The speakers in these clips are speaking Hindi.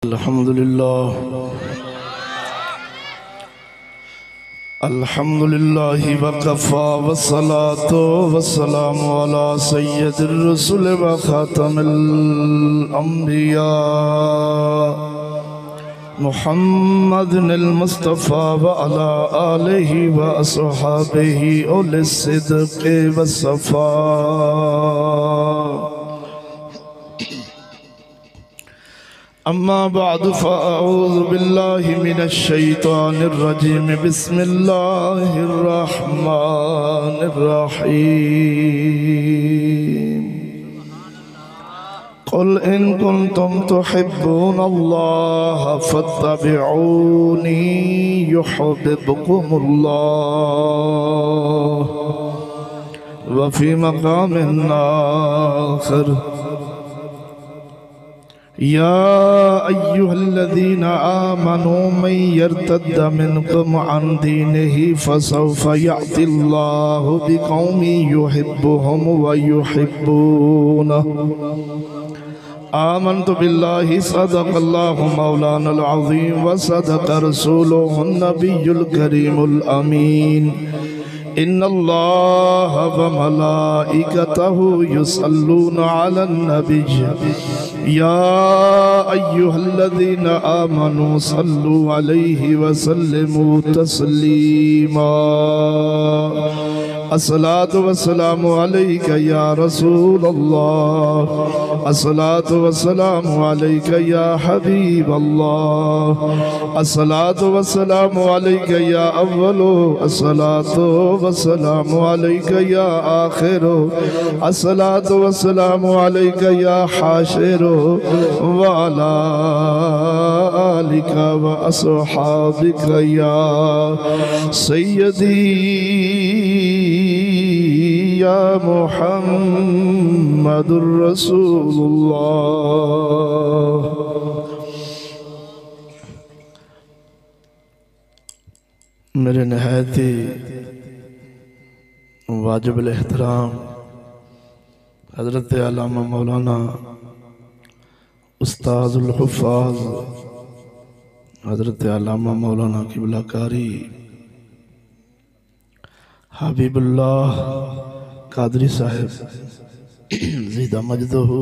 अल्हम्दुलिल्लाह अल्हम्दुलिल्लाहि वकफ़ा वस्सलातु वस्सलामु अला सय्यदिर रसूल व खातमिल अंबिया मुहम्मदिल मुस्तफ़ा व अला आलिहि व अस्हाबिहि उलिस सिद्क़ि वस्सफ़ा। अम्मा बादु फ़अऊज़ु बिल्लाहि मिनश शैतानिर रजीम बिस्मिल्लाहिर रहमानिर रहीम। क़ुल इन कुन्तुम तुहिब्बूनल्लाह फ़त्तबिऊनी युहिब्बुकुमुल्लाह व फ़ी मक़ामिन आख़िर या अय्युहल्लज़ीना आमनू मन यर्तद्द मिनकुम अन दीनिही फसौफ़ यअतिल्लाहु बिक़ौमिन युहिब्बुहुम व युहिब्बूनहु। आमन्तु बिल्लाहि सदक़ल्लाहु मौलानल अज़ीम व सदक़ रसूलुहुन नबियुल करीमुल अमीन। इन्नल्लाह व मलाइकतहु युसल्लूना अलन नबिय्य या अय्युहल्लज़ीना आमनू सल्लु अलैहि व सल्लिमू तस्लीमा। अस्सलातु वस्सलामु अलैका या रसूलल्लाह, अस्सलातु वस्सलामु अलैका या हबीबल्लाह, अस्सलातु वस्सलामु अलैका या अव्वलो, अस्सलातु वस्सलामु अलैका या आखिरो, अस्सलातु वस्सलामु अलैका या हाशिरो व अला आलिका व अस्हाबिका या सय्यदी या मुहम्मदुर रसूलुल्लाह। मेरे नहायत ही वाजिबुल एहतराम हज़रत अल्लामा मौलाना उस्ताजुल हुफ़्फ़ाज़ हज़रत अल्लामा मौलाना क़िबला कारी हबीबुल्लाह कादरी साहिब ज़ीदा मजदहू,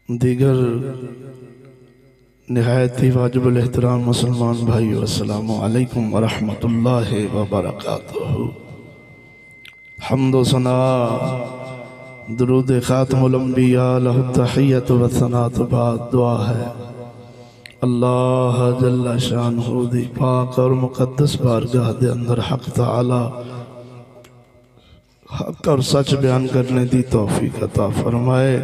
दीगर निहायती वाजिबुल एहतराम मुसलमान भाइयों, अस्सलामु अलैकुम व रहमतुल्लाहि व बरकातुहू। हम्दो सना दुरूद खातमुल अंबिया लहु तहियतु व सनातु बाद दुआ है अल्लाह जल्ला शानहू दी पाक और मुक़द्दस बारगाह दे अंदर हक़ तआला हक़ और सच बयान करने दी तौफीक अता फरमाए।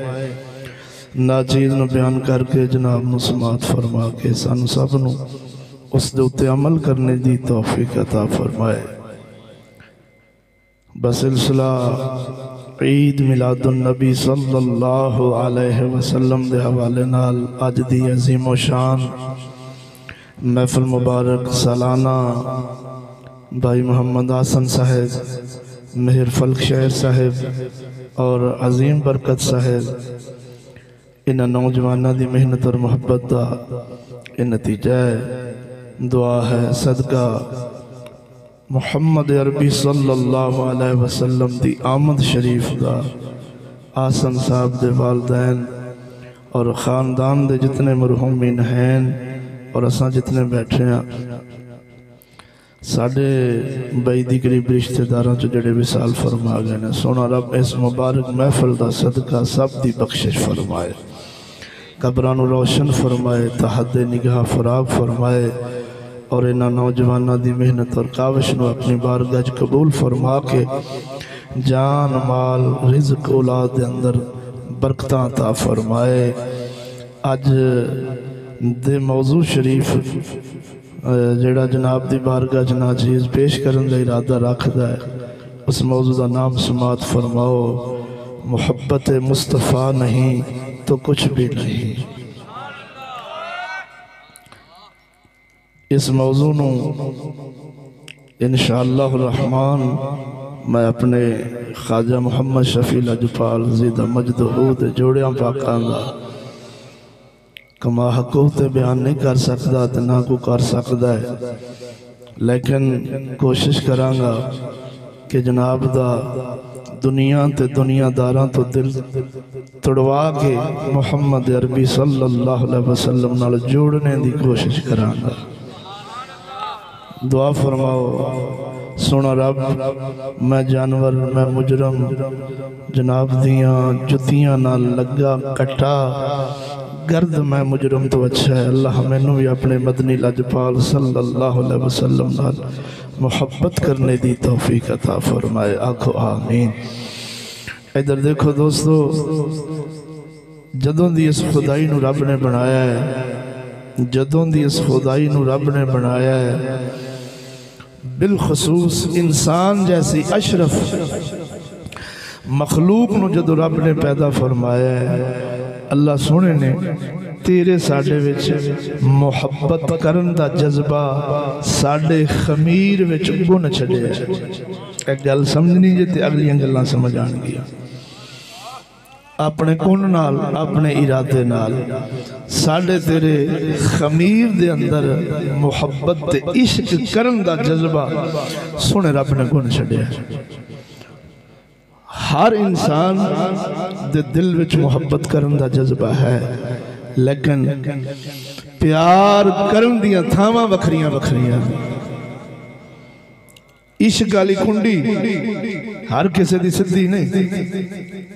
नाचीज़ नूं बयान करके जनाब नूं समात फरमा के सानू सब नूं उस दे उत्ते अमल करने दी तौफीक अता फरमाए। बसिलसिला ईद मिलादुन नबी सल्लल्लाहु अलैहि वसल्लम दे हवाले नाल अज दी अजीमो शान महफिल मुबारक सालाना भाई मोहम्मद आसन साहेब, मेहर फल्क शहर साहेब और अजीम बरकत साहेब, इन्हां नौजवानों की मेहनत और मुहब्बत का यह नतीजा है। दुआ है सदका मुहम्मद अरबी सल्लल्लाहु अलैहि वसल्लम की आमद शरीफ का आसन साहब दे वालदैन और ख़ानदान दे जितने मरहूमीन हैं और असां जितने बैठे हैं साढ़े बैदी करीब रिश्तेदारों चो जड़े विसाल फरमा गए ने, सोना रब इस मुबारक महफिल का सदका सब की बख्शिश फरमाए, कब्रां नूं रोशन फरमाए, तहद निगाह फराग फरमाए और इन्हां नौजवानों की मेहनत और काविश नूं अपनी बारगाह च कबूल फरमा के जान माल रिज़्क औलाद दे अंदर बरकतां अता फरमाए। अज दे मौजू शरीफ जेड़ा जनाब दी बारगाह च नाचीज़ पेश करने का इरादा रखता है, उस मौजू का नाम समात फरमाओ, मुहब्बत मुस्तफ़ा नहीं तो कुछ भी नहीं। इस मौजू नूं इंशाअल्लाह रहमान मैं अपने ख्वाजा मुहम्मद शफी लजपाल ज़ीदा मजदहू दे जोड़ियां पाकां दा कमा हकूक ते बयान नहीं कर सकता तो ना को कर सकता है, लेकिन कोशिश करांगा कि जनाब दा दुनिया ते दुनियादारां तो दिल तोड़वा के मुहम्मद अरबी सल्लल्लाहु अलैहि वसल्लम नाल जोड़ने की कोशिश करांगा। दुआ फरमाओ, सोना रब, मैं जानवर, मैं मुजरम, जनाब दियाँ जुतियां नाल लगा कट्टा गर्द, मैं मुजरम तो अच्छा है। अल्लाह मैनू भी अपने मदनी लजपाल सल्लल्लाहु अलैहि वसल्लम नाल मुहब्बत करने की तौफीक अता फरमाए। आखो आमीन। इधर देखो दोस्तों, जदों दी इस खुदाई नू रब ने बनाया है, जदों दी इस खुदाई नू रब ने बनाया है, बिलखसूस इंसान जैसी अशरफ मखलूक नू जदों रब ने पैदा फरमाया है, अल्लाह सोने ने तेरे साडे विच मुहब्बत करन दा जज्बा साडे खमीर विच गुण छड्या। एक गल समझनी जे ते अगलियां गल्लां समझ आणगियां। अपने गुण नाल, अपने इरादे नाल साडे तेरे खमीर दे अंदर मुहब्बत ते इश्क करन दा जज्बा सोने रब ने गुण छड्या। हर इंसान दे दिल विच मुहब्बत करन दा जज्बा है, लेकिन प्यार करन दियां थावां वखरियां वखरियां। इश्क वाली कुंडी हर किसी दी सिद्धी नहीं।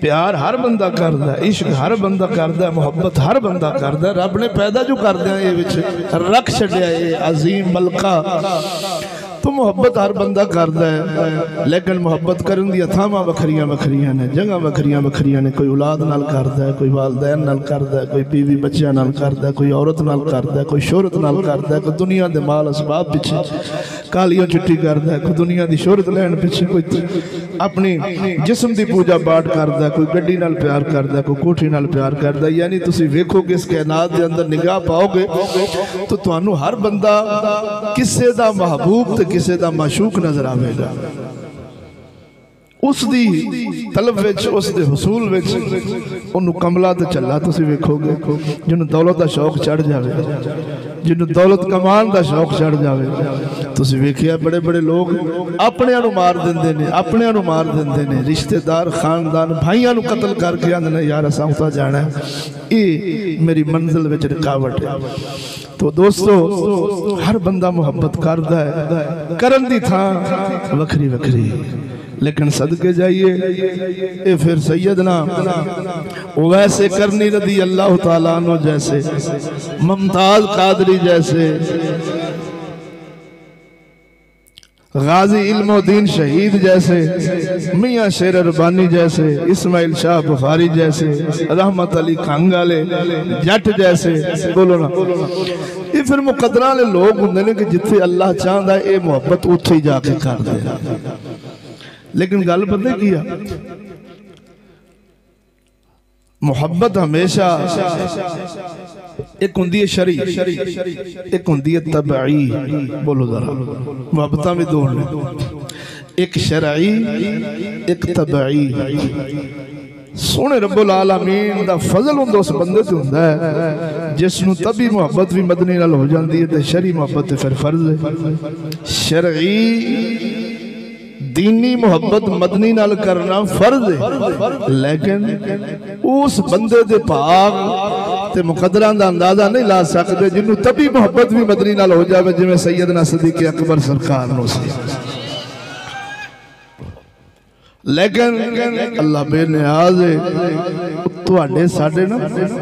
प्यार हर बंदा करदा है, इश्क हर बंदा करदा है, मुहब्बत हर बंदा करदा है। रब ने पैदा जो करदे ये विच रख छड्या ये अजीम मलका, तो मुहब्बत हर बंदा करदा है, लेकिन मुहब्बत करन दी थावां वखरियां वखरियां ने, जगह वखरियां वखरियां ने। कोई औलाद नाल करदा है, कोई वालदैन नाल करदा है, कोई बीवी बच्चियां नाल करदा है, कोई औरत नाल करदा है, कोई शोहरत नाल करदा है, कोई दुनिया दे माल असबाब पिछे कालियां चिट्टी करदा है, कोई दुनिया दी शोहरत लैण पिछे, कोई अपनी जिस्म दी पूजा पाठ करदा है, कोई गड्डी नाल प्यार करदा है, कोई कोठी नाल प्यार करदा है। यानी तुसी वेखोगे इस कायनात दे अंदर निगाह पाओगे तो तुहानू हर बंदा किसे दा महबूब ते किसे दा माशूक नजर आवेगा। उस दी तलब विच, उस दे हुसूल विच ओनू कमला ते चला तुसी वेखोगे। जिन्नू दौलत दा शौक चढ़ जावे, जिन्नू दौलत कमान दा शौक चढ़ जावे, तुसी वेखिया बड़े बड़े लोग अपने नू मार देंदे ने, अपने नू मार देंदे ने, रिश्तेदार खानदान भाइयां नू कत्ल करके आंदे ने यार असां उता जाना है, ये मेरी मंजिल विच रुकावट है। तो दोस्तों, हर बंदा मुहब्बत करदा है, करन दी थां वखरी वखरी, लेकिन सदके जाइए ये फिर सैयदना वैसे करनी रदी अल्लाह ताला अन्हु जैसे, मुमताज कादरी जैसे, गाजी इल्मुद्दीन शहीद जैसे, मियाँ शेर रबानी जैसे, इस्माइल शाह बुखारी जैसे, रहमत अली खांगाले जट जैसे, बोलो ना। ये फिर मुकद्दरां वाले लोग हुंदे ने कि जिथे अल्लाह चाहता है ये मुहब्बत उत्थे ही जाके कर दे। लेकिन गल पता की है, मुहब्बत हमेशा एक हुंदी है शरी, एक हुंदी है तबई। बोलो जरा, मुहब्बत भी दो ने, एक शरई एक तबई। सोने रब्बुल आलमीन दा फजल हुंदा उस बंदे ते हुंदा है जिसनू तभी मुहब्बत भी मदनी नाल हो जाती है, तो शरी मुहब्बत फिर फर्ज है। शरई दीनी मुहब्बत मदनी नाल करना फर्ज है, लेकिन उस बंदे दे भाग ते मुकद्दरां दा अंदाजा नहीं ला सकते जिन्नू तभी मुहब्बत भी मदनी नाल हो जाए, जिवें सैयदना सदीक अकबर सरकार नूं सी। लेकिन अल्लाह बेनियाज है, तुहाडे साडे ना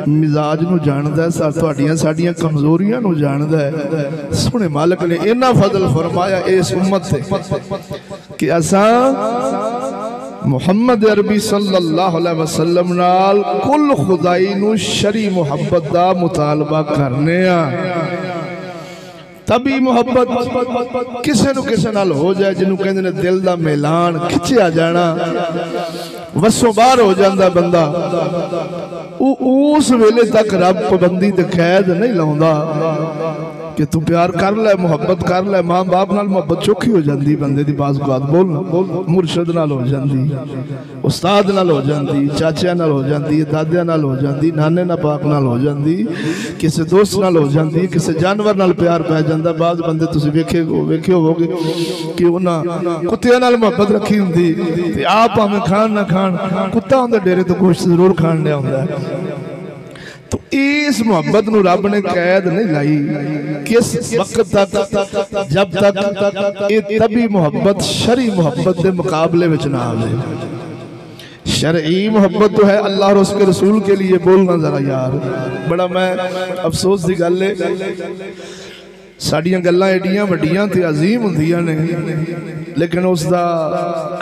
मिजाज नूं जानदा है, तुहाडियां साडियां कमजोरियां नूं जानदा है। सोहणे मालिक ने इन्ना फजल फरमाया इस उम्मत ते कि असां मुहम्मद अरबी सल्लल्लाहु अलैहि वसल्लम नाल कुल खुदाई नूं शरी मुहब्बत दा मुतालबा करने आ। तभी मुहब्बत किसी नूं किसी नाल हो जाए जिन्हों कहंदे ने दिल दा मैलान खिंचिया जाना, वसों बाहर हो जाता बंदा, उस वेले तक रब पाबंदी ते कैद नहीं लाउंदा कि तू प्यार कर ले, मुहब्बत कर ले। मां बाप नाल मुहब्बत चौखी हो जाती बंदे दी, बात बोलना मुर्शद नाल हो जाती, उस्ताद नाल हो जाती, चाचा नाल हो जाती, दादिया नाल हो जाती, नाने ना पाक नाल हो जाती, किसी दोस्त नाल हो जाती, किसी जानवर नाल प्यार पै जाता। बाद बंदे तुसीं वेखे होवोगे कि उन्हां कुत्तियां नाल मुहब्बत रखी हुंदी ते आप भावें खाण ना खाण, कुत्ता उहदे डेरे तो गोश्त जरूर खाण लिया हुंदा है। तो इस मुहब्बत नूं रब ने कैद नहीं लाई। किस वक्त तक? जब तक ये तभी मुहब्बत शरई मुहब्बत के मुकाबले में ना आवे। शरई मोहब्बत तो है अल्लाह और उसके रसूल के लिए। बोलना जरा यार, बड़ा मैं अफसोस की गल है, साड़ियां गल्लां एडियां वड्डियां ते अजीम हुंदियां ने, लेकिन उसका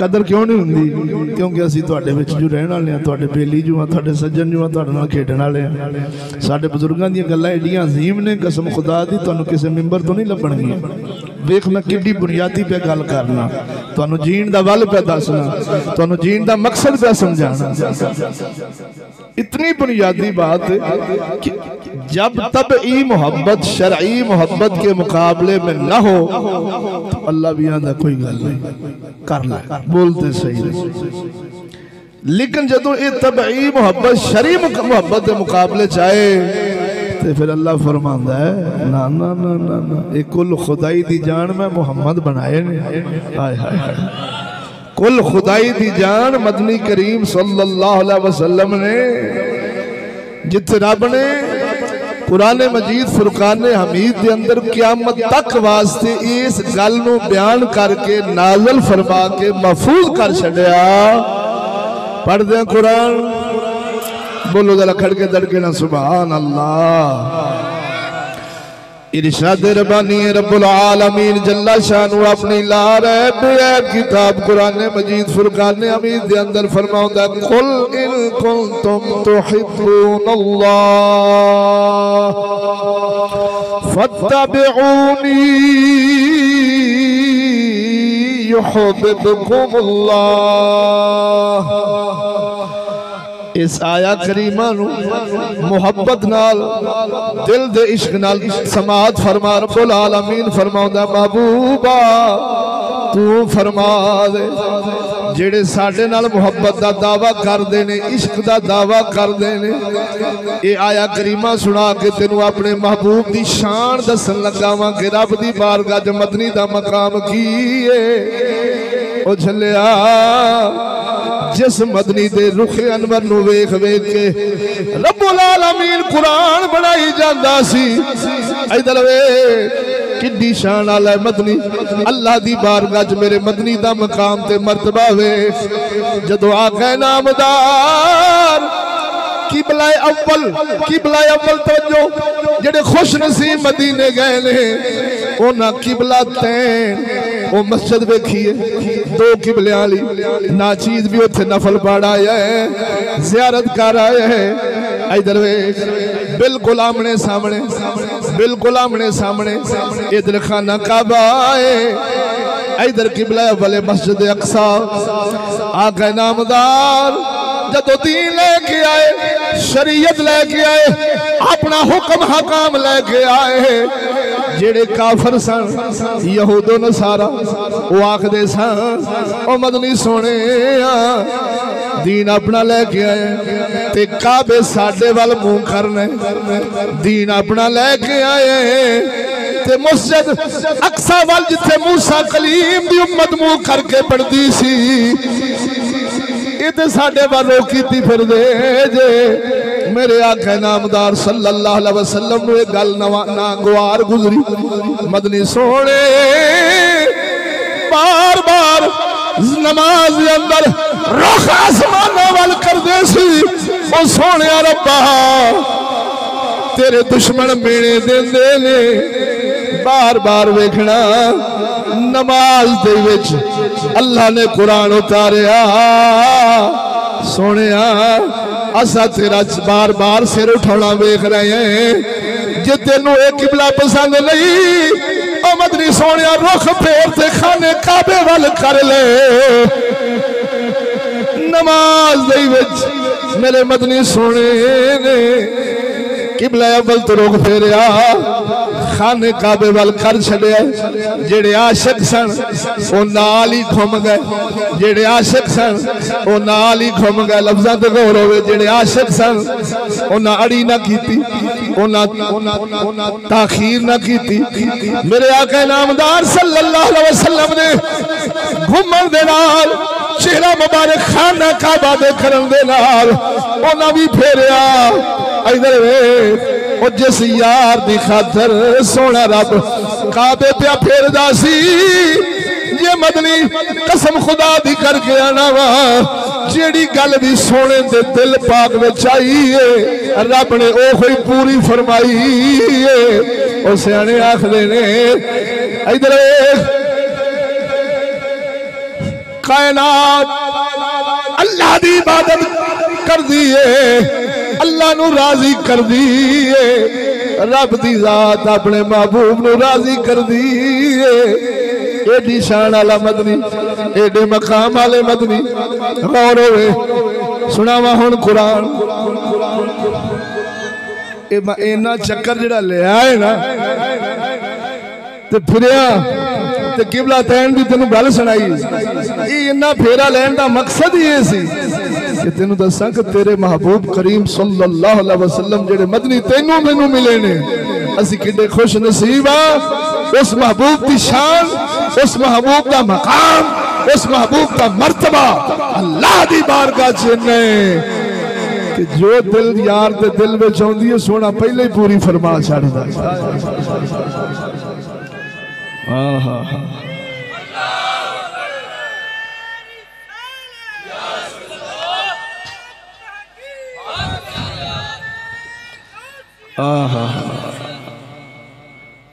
कदर क्यों नहीं हुंदी? क्योंकि असीं तुहाडे विच जो रहण वाले हां, तुहाडे बेली जो हां, तुहाडे सज्जन जो हां, तुहाडे नाल खेडण वाले हां। साडे बुजुर्गां दीयां गल्लां एडियां अजीम ने, कसम खुदा दी तुहानूं किसी मिंबर तो नहीं लभणगीआं। वेख मैं किड्डी बुनियादी पे गल करना, तुहानूं जीण दा वल पे दसना, तुहानूं जीण दा मकसद पे समझाना। इतनी बुनियादी बात कि जब तब ई मोहब्बत शरई मोहब्बत के मुकाबले में न हो तो अल्लाह भी आंदा कोई गल नहीं, कर ले, बोलते सही नहीं। लेकिन जदों ये तबई मोहब्बत शरई मोहब्बत के मुकाबले चाहे तो फिर अल्लाह फरमांदा है ना ना ना ना ना, एक कुल खुदाई दी जान मैं मुहम्मद बनाए ने। हाय हाय हाय, कुल खुदाई दी जान मदनी करीम सल्लल्लाहु अलैहि वसल्लम ने, जिथे रब ने कुरान मजीद फुरकान हमीद के अंदर क़यामत तक वास्ते इस गल नूं बयान करके नाज़िल फरमा के महफूज कर छड़िया। पढ़ दे कुरान, बोलो जरा खड़के दड़के ना सुभान अल्लाह। इरशाद रब्बानी रब्बुल आलमीन जल्ला शानु अपनी लार बेअब किताब कुरान मजीद फुरकान हमीद दे अंदर फरमाउंदा, कुल इन कुंतुम तुहिब्बूनल्लाह फत्तबिऊनी युहिब्बुकुमुल्लाह। इस आया करीमा मुहब्बत नाल दिल दे इश्क नाल समात फरमा रब्बुल आलमीन फरमाउंदा, महबूबा तू फरमा दे जेड़े साडे नाल मुहब्बत दा दावा करदे ने, इश्क दा दावा करदे ने, ये आया करीमा सुना के तेनू अपने महबूब दी शान दसन लगावां कि रब दी बारगाह च मदनी दा मकाम की है। ओ झलिया जिस मदनी दे रुखे अनवर नू वेख वेख के रब्बुल आलमीन कुरान बनाई जांदा सी। इधर वे किड्डी शान वाला मदनी, अल्लाह दी बारगाह च मेरे मदनी दा मकाम ते मर्तबा वे। जदों आका नामदार किबलाए अव्वल तवज्जो जेड़े खुश नसीब मदीने गए ने, उन्हां किबला तैन वो मस्जिद वेखिए दो किबलियां वाली, नाचीज भी उत्थे नफल पढ़ आया है, जियारत कर आया है। इधर वेख बिल्कुल आमने सामने, बिल्कुल आमने सामने इधर खाना काबा है, इधर किबला वाले मस्जिद अक्सा। आका नामदार जदों दीन लेके आए, शरीयत लेके आए, अपना हुक्म हकाम लेके आए, जेड़े काफर सन यहूदो नसारा वो आखदे सन ओ मदनी सोने दीन अपना लेके आए ते काबे साडे वाल मुंह करने, दीन अपना लेके आए ते मस्जिद अक्सा वाल जिथे मूसा कलीम दी उम्मत मुंह करके पढ़दी सी, इते साडे वाल रोकी फिर दे जे। मेरे आका नामदार सल्लल्लाहु अलैहि वसल्लम नूं गल ना गवार गुजरी। मदनी सोने बार बार नमाज के अंदर रुख आसमानों वाल करदे सी। ओ सोने रब्बा तेरे दुश्मन मेणे देंदे ने, बार बार वेखना नमाज दे विच अल्लाह ने कुरान उतारिया। सोने असा तेरा बार बार सिर उठाना वेख रहे हैं, जे तेनू एक किबला पसंद नहीं ओ मदनी सोनिया रुख फेर ते खाने काबे वाल कर ले नमाज दे विच मेरे मदनी सोने ने किबला अव्वल तो रुख फेरिया खाने काबे वाल कर छड़िया जेड़े आशिक सन वो नाल ही घूम गए जेड़े आशिक सन वो नाल ही घूम गए लफ्ज़ां ते गौर होवे जेड़े आशिक सन उन्हां अड़ी ना कीती उन्हां ताखीर ना कीती मेरे आका नामदार सल्लल्लाहु अलैहि वसल्लम ने घूमन दे नाल चेहरा मुबारक खाना काबा दे करन दे नाल उन्हां भी फेरिया इधर वे और जिस यार दी खातर सोना रब काबे पे फेरदा सी ये मदनी कसम खुदा दी करके आना वा जेड़ी गल भी सोने दे दिल पाक विच आई है रब ने ओ कोई पूरी फरमाई है ओ सियाने आखदे ने इधर कायनात अल्लाह दी इबादत कर दी है अल्लाह नू राजी कर दी है रब दी जात अपने महबूब नू राजी कर दी है एडी शान वाला मदनी एडे मकाम वाले मदनी गौर होवे सुनावा हुण कुरान इन्ना चक्कर जिहड़ा लिया है ना ते फिरिया ते किबला तैन दी तेनू गल सुनाई इन्ना फेरा लैन दा मकसद ही सी कि तेनू दसा कि तेरे महबूब करीम सल्लल्लाहु अलैहि वसल्लम जेड़े मदनी तेनू मैनू मिले ने असी किड्डे खुश नसीब आ उस महबूब की शान उस महबूब का मकाम उस महबूब का मर्तबा अल्लाह दी बारगाह च ने कि जो दिल यार दे दिल विच आउंदी है सोना पहले ही पूरी फरमा छड़दा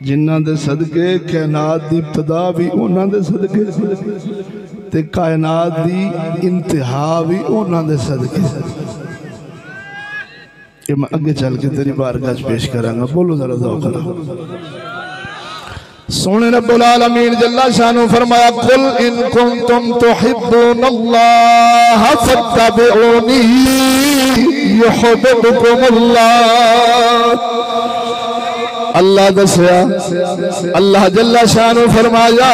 जिन्ना दे सदके कायनात दी इब्तिदा भी उन्हां दे सदके ते कायनात दी इंतहा भी उन्हां दे सदके ये मैं अगे चल के तेरी बारगाह च पेश करांगा बोलो जरा ज़ौक़ नाल सोने रब्बुल आलमीन जल्ला शानो फरमाया कुल इन कुंतुम तुहिब्बूनल्लाह फत्तबिऊनी युहिब्बुकुमुल्लाह अल्लाह दसया अल्लाह जल्ला शानो फरमाया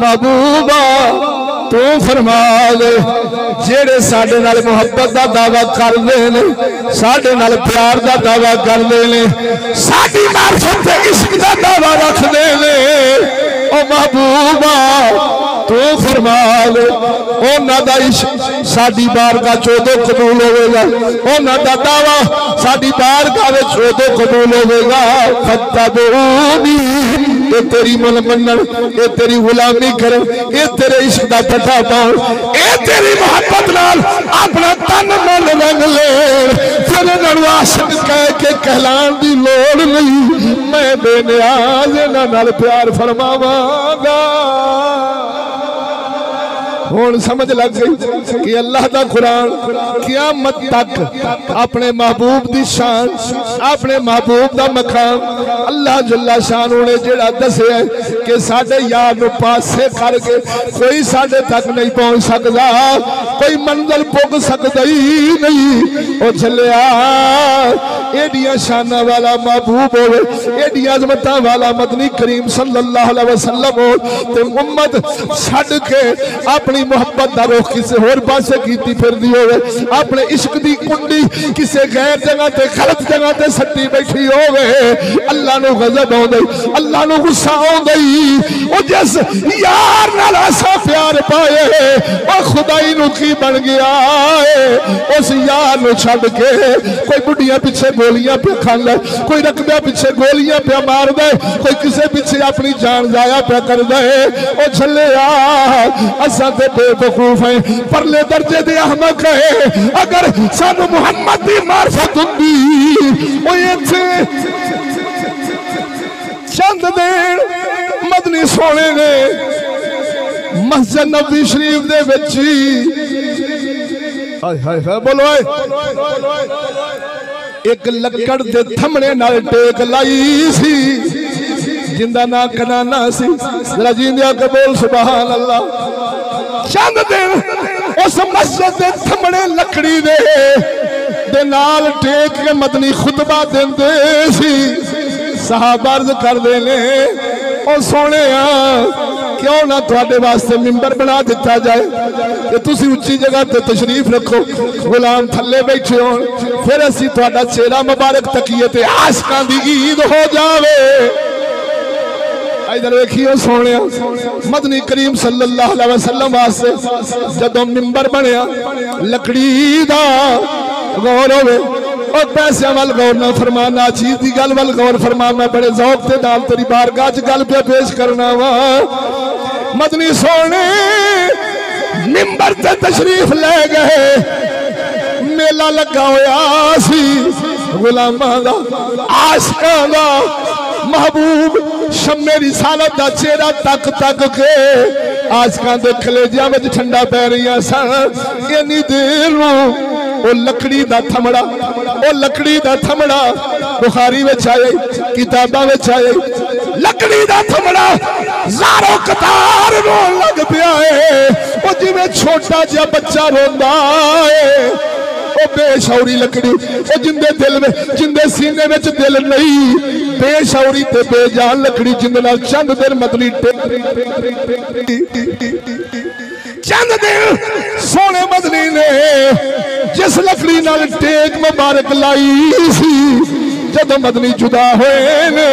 महबूबा तू फरमा दे जेड़े साडे नाल मुहब्बत दा दावा करदे ने साडे नाल प्यार दा दावा करदे ने साडी मार्फत ते इश्क दा दावा रखदे ने ओ महबूबा तू फरमा दे उन्हां दा इश्क साडी बारगाह च उदों कबूल होवेगा उन्हां दा दावा साडी बारगाह विच उदों कबूल होवेगा फत्तबूनी ये तेरी मन मनन ये तेरी गुलामी कर ये तेरे इश्क दा पता पाउन ये तेरी मोहब्बत नाल अपना तन मन रंग ले तेरे नाल आशिक कह के कहलान दी लोड़ नहीं मैं बेनियाज इन्हां नाल प्यार फरमावांगा हुण समझ लग गई कि अल्लाह दा कुरान क़यामत तक अपने महबूब दी शान अपने महबूब दा मकाम अल्लाह जल्ला शानू ने जेड़ा दस्या कि साडे यार नू पासे करके कोई साडे तक नहीं पहुंच सकदा कोई मंजिल पुग सकदा ही नहीं ओ चलिया एडियां शाना वाला महबूब होवे एडियां अजमतां वाला मदनी करीम सल्लल्लाहु अलैहि वसल्लम हो ते उम्मत छड्ड के अपनी मोहब्बत दा रुख किसी होर पासे कीती फिरदी होवे अपने इश्क दी कुंडी किसी गैर जगह ते गलत जगह ते सट्टी बैठी होवे अल्लाह नू गज़ब आउंदा अल्लाह नू गुस्सा आउंदा ओ जिस यार नाल असा प्यार पाए ओ खुदाई नू की बन गया है उस यार नू छड्ड के कोई बुढ़ियां पीछे गोलियां पे खांदा कोई रकबे पीछे गोलियां पे मारदा कोई किसे पीछे अपनी जान जाया पे करदा ओ छल्लिया असा ते बेवकूफ है परले दर्जे दे अहमक है अगर सानू मुहम्मद दी मार्फत हुंदी ओ इत्थे चंद दिन मदनी सोने ने मस्जिद नबवी शरीफ दे विच हाय हाय हाय बोलो एक लकड़ दे थमने नाल टेक लाई सी जिंदा ना कनाना सी। जरा जींदिया के बोल सुभान अल्लाह। चंद दिन उस मस्जिद दे थमड़े लकड़ी दे नाल टेक के मदनी खुतबा देंदे सी। सहाबा अर्ज करदे ने ओ सोहणिया क्यों ना तुहाडे वास्ते मिंबर बना दिता जाए कि तुसी उच्ची जगह ते तशरीफ रखो, गुलाम थल्ले बैठे हो, फिर असी तुहाडा चेहरा मुबारक तकिए ते आशिकां दी ईद हो जावे। इधर वेखियो सोहणिया मदनी करीम सल्लल्लाहु अलैहि वसल्लम वास्ते जदों मिंबर बनया लकड़ी दा गौर होवे और पैसे वाल गौर ना फरमा, ना चीज की गल वाल गौर फरमा। मैं बड़े जौक के नाल तेरी बारगाह च गल पे पेश करना वा। मदनी सोने मिंबर ते तशरीफ ले गए, मेला लगा होया सी गुलामां दा आशिकां दा। महबूब शम्मे रिसालत दा चेहरा तक तक के आशिकां दे कलेजियां विच ठंडा पै रही सन। इन्नी देर नूं ओ लकड़ी दा थमड़ा, ओ लकड़ी दा थमड़ा बुखारी विच आए, किताबां विच आए। लकड़ी दा थमड़ा ज़ारो कतार रोन लग पिया है, ओ जिवें छोटा जिहा बच्चा रोंदा है। ओ बेशौरी लकड़ी, ओ जिंदे दिल में, जिंदे सीने में दिल नहीं, बेशौरी ते बेजान लकड़ी जिंदे नाल चंद दिन मदनी चंद दिन सोने मदनी ने जिस लकड़ी नाल टेक मुबारक लाई सी, जदों मदनी जुदा होए ने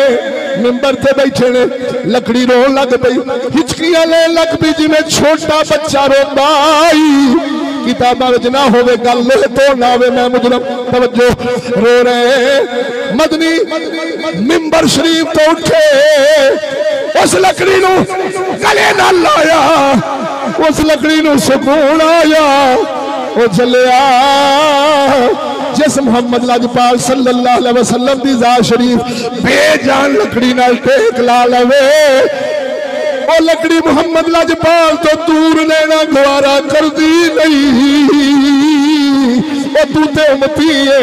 मिंबर ते बैठे ने लकड़ी रोन लग पई, हिचकियां लेन लग पई जिवें छोटा बच्चा रोंदा आई। किताबां विच ना होवे गल तो ना होवे मैं मुजरम तवज्जो रो रहे। मदनी मिंबर शरीफ तो उठे, उस लकड़ी नूं गले नाल लाया, उस लकड़ी नूं सुकून आया। ओ चलिया जिस मोहम्मद लाजपाल सल्लल्लाहु अलैहि वसल्लम दी ज़ात शरीफ बेजान लकड़ी नाल टेक ला लवे, ओ लकड़ी मोहम्मद लाजपाल तो दूर लेना गवारा कर दी नहीं। ओ तू ते उम्मती है,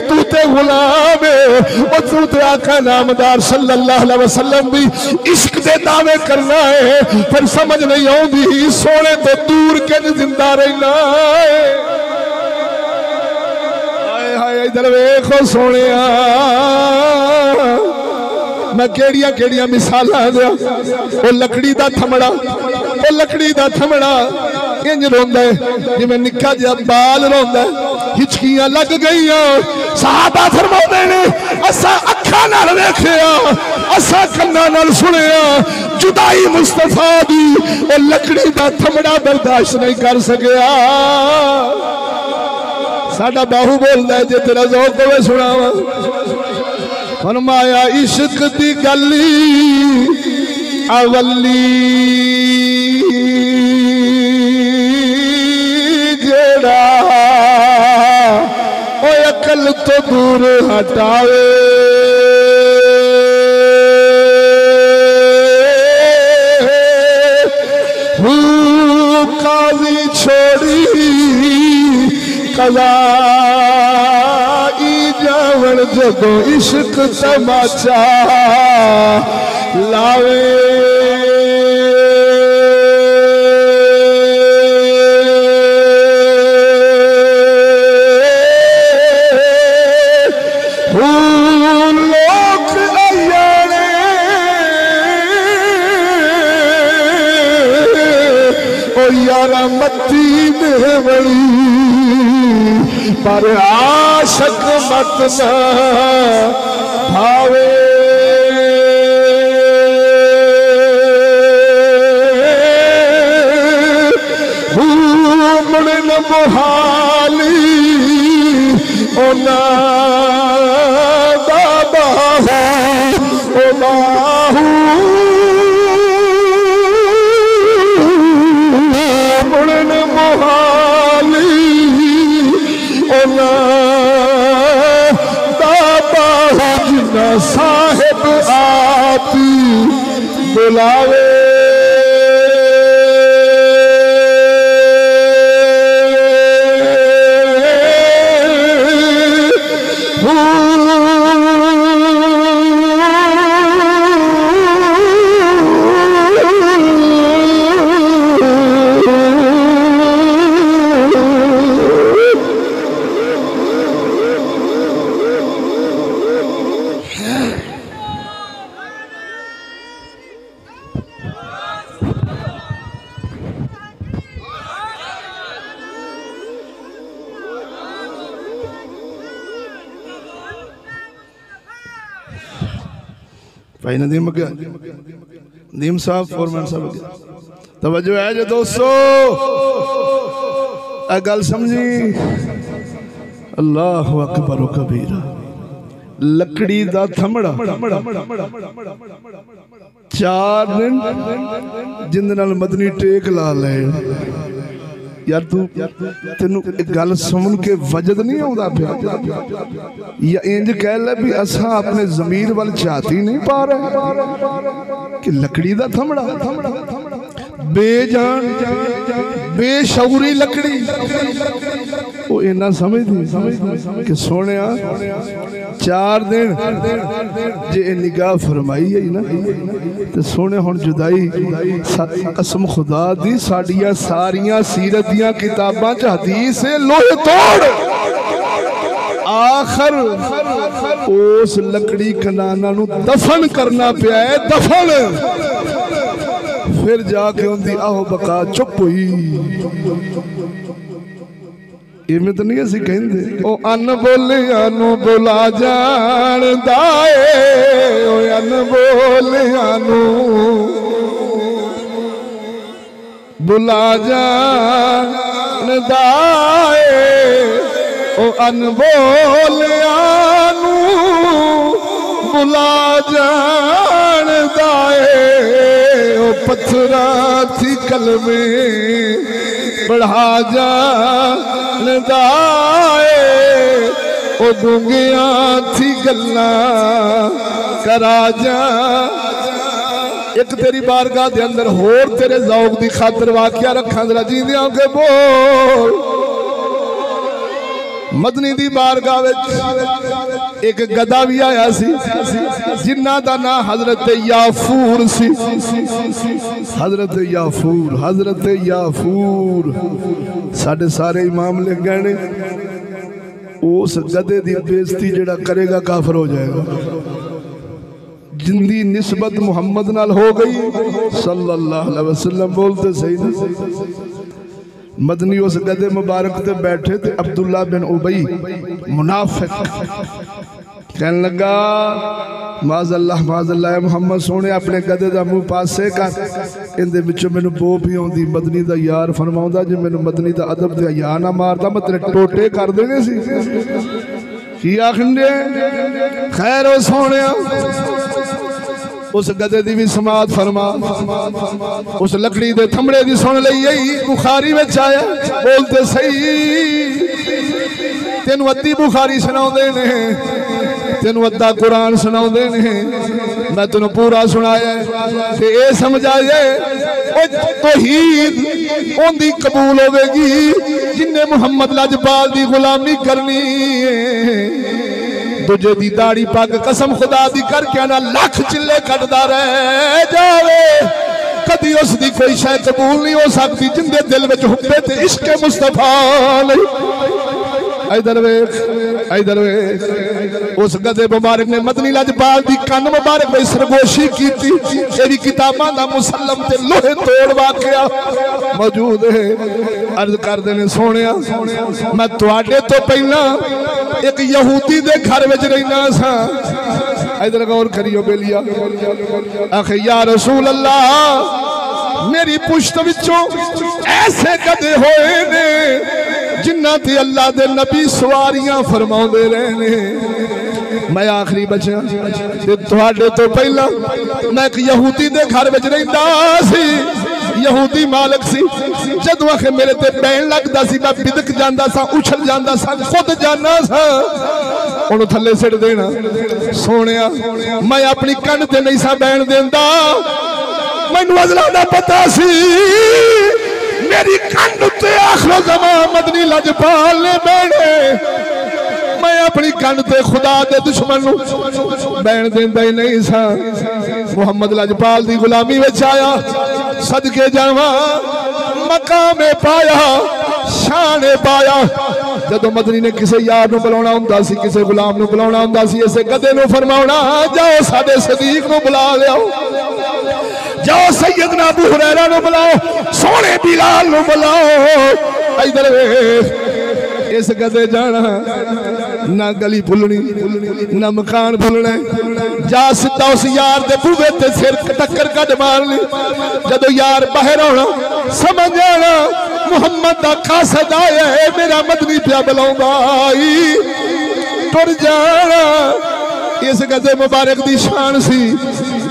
तू ते गुलाम है, ओ तू ते आका नामदार सल्लल्लाहु अलैहि वसल्लम भी इश्क दे दावे करना है, फिर समझ नहीं आउंदी सोने तो दूर के जिंदा रहना है। हाय हाय इधर वेखो सोनिया, मैं केड़िया केड़िया मिसालां दिया। ओ लकड़ी दा थमड़ा, ओ लकड़ी दा थमड़ा इंज रोंदा है जिवें निक्का जिहा बाल रोंदा है। हिचकियां लग गईयां। सहाबा फरमाउंदे ने असा अखां नाल वेखिया, असा कन्नां नाल सुनिया, जुदाई मुस्तफा दी ओ लकड़ी दा थमड़ा बर्दाश्त नहीं कर सकिया। साडा बाहू बोलदा है जे तेरा ज़ौक़ होवे सुणावा। फरमाया इश्क दी गली अवली जेड़ा ओ अकल तो दूर हटावे, काज़ी छोड़ी कज़ा जावण जदो इश्क तमाचा लावे। लोक अयाने ओ यारा मत्ती में बड़ी, पर आशक मत न भावे। मुड़ न मोहाली ओना दा बाहू, ओ बाहू मुड़ न मोहाली ओना जिन्ना साहिब आपी बुलावे। भाई नदीम गया नदीम साहब फोरमैन साहब गया तवज्जो है जो दोस्तों गल समझी अल्लाह अकबर कबीरा लकड़ी दा थमड़ा 4 दिन जिंदे नाल मदनी टेक ला ले यार तू तेनू एक गल सुन के वजद नहीं आउंदा पिया या इंज कह ले भी असा अपने ज़मीर वाल चाहती नहीं पा रहे कि लकड़ी दा थमड़ा बेजान बेशऊरी लकड़ी वो इन्ना समझदी कि सोने 4 दिन जे निगाह फरमाई है ना ते सोने हुण जुदाई कसम खुदा दी साडियां सारियां सीरत दियां किताबां च हदीस है लोहे तोड़ आखिर उस लकड़ी कनाना नू दफन करना पिया है दफन फिर जाके उनकी आहो बका चुप हुई इवें तो नहीं असी कहंदे ओ अन बोलिया नू बुला जानदा ए ओ अन बोलिया नू बुला जानदा ए ओ अन बोलिया नू बुला जानदा ए ओ पत्थरा थी कलमे बढ़ा जानदा ए ओ गूंगिया थी गल्ला करा जा एक तेरी बारगाह दे अंदर होर तेरे ज़ौक़ दी खातिर वाक़िया रखा जरा जींदियां के बोल मदनी दी बारगाह एक गधा भी आया सी जिन्ना दा ना हजरत याफूर सी हजरत याफूर साढ़े सारे इमाम ले गए उस गधे दी बेइज्जती जेड़ा करेगा काफिर हो जाएगा जिंदी निस्बत मुहम्मद नाल हो गई सल्लल्लाहु अलैहि वसल्लम बोलते सही ना मदनी उस गधे मुबारक ते बैठे थे अब्दुल्ला बिन उबई मुनाफिक कहने लगा माज़अल्लाह मुहम्मद सोने अपने गधे का मुंह पासे कर इंदे विचों मैनू बो भी आउंदी मदनी दा यार फरमाउंदा जे मैनू मदनी दा अदब ते हया ना मारदा मैं तेरे टोटे कर देने सी की आखंदे खैर ओ सोनिया उस गधे दी भी समात फरमा उस लकड़ी दे थमड़े दी सुन लई बुखारी में आया बोलते सही तेनू अद्धी बुखारी सुनाउंदे ने तेनू अद्धा कुरान सुनाउंदे ने मैं तेनू पूरा सुनाया ते ए समझाए ओ तौहीद ओंदी कबूल होवेगी जिन्ने मुहम्मद लजपाल दी गुलामी करनी है दूजे दी दाढ़ी पग कसम खुदा दी करके ना लख चिल्ले कटदा रह जावे कदी उसदी कोई शय कबूल नहीं हो सकती जिंदे दिल विच हुब्बे ते इश्क मुस्तफा नहीं इधर वेख उस गधे मुबारक ने मदनी लजपाल दी कान मुबारक में सरगोशी की तेरी किताबां दा मुसल्लम ते लोहे तोड़ वाकया मौजूद है अर्ज कर देने सोनिया मैं तुहाडे तो पहला एक यहूदी दे घर विच रहना सा इधर गौर करियो बेलिया आखे या रसूल अल्लाह मेरी पुश्त विचों ऐसे गधे होए ने जिन्ना ते अल्लाह दे नबी सवारियां फरमाउंदे रहे ने मैं आखिरी बचा ते तुहाडे तो पहला मैं एक यहूदी दे घर विच रहिंदा सी यहूदी मालक सी जदों आखे मेरे ते पैण लगदा सी मैं बिदक जांदा सा उछल जांदा सा खुद जाना सा उन्होंने थले सिट देना सोनिया मैं अपनी कंध ते नहीं सा बैण देंदा मैनू अज़ला दा पता सी मेरी कंध ते आखिर ज़मान मदनी लजपाल ने बैठे मैं अपनी कंध ते खुदा दे दुश्मन नू बैण देंदा ही नहीं सा मुहम्मद लजपाल दी गुलामी विच आया सदके जावा मकामे पाया शाने पाया जदों मदनी ने किसी यार नू बुलाउणा हुंदा सी किसी गुलाम नू बुलाउणा हुंदा सी इसे गधे नू फरमाउणा जाओ साडे सदीक नू बुला लियाओ जाओ सैयदना अबू हुरैरा नू बुलाओ सोने बिलाल नू बुलाओ इधर इस गधे जाना ना गली भुलनी ना मकान भुलना जा सीधा उस यार दे बूहे ते सिर टक्कर कट मारनी जदों यार बाहर आना समझ जाना मुहम्मद दा कासद आया है मेरा मदनी पिया बुलाउंदा टुर जाना इस गजे मुबारक दी शान सी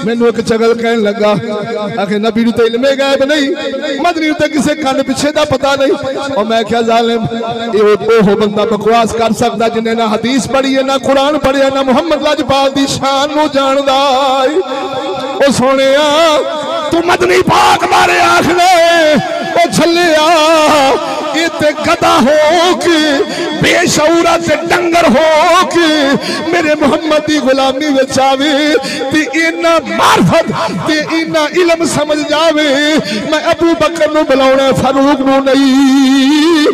मैनू एक चगल कहन लगा आखे नबी नूं ते इल्मे गैब नहीं मदनी नूं ते किसे कंन पिछे दा पता नहीं और मैं क्या जालिम ओह बंदा बकवास कर सकदा जिन्हें ना हदीस पढ़ी है ना कुरान पढ़िया ना मुहम्मद लाजपाल दी शान नूं जानदा ओ सोनिया तू मदनी पाक बारे आखने ओ छलिया ये ते गधा हो के बेशऊरा ते डंगर हो के मेरे मुहम्मद दी गुलामी विच आवे ते इना मार्फत ते इना इल्म समझ जावे मैं अबू बकर नूं बुलाउणा फारूक नूं नहीं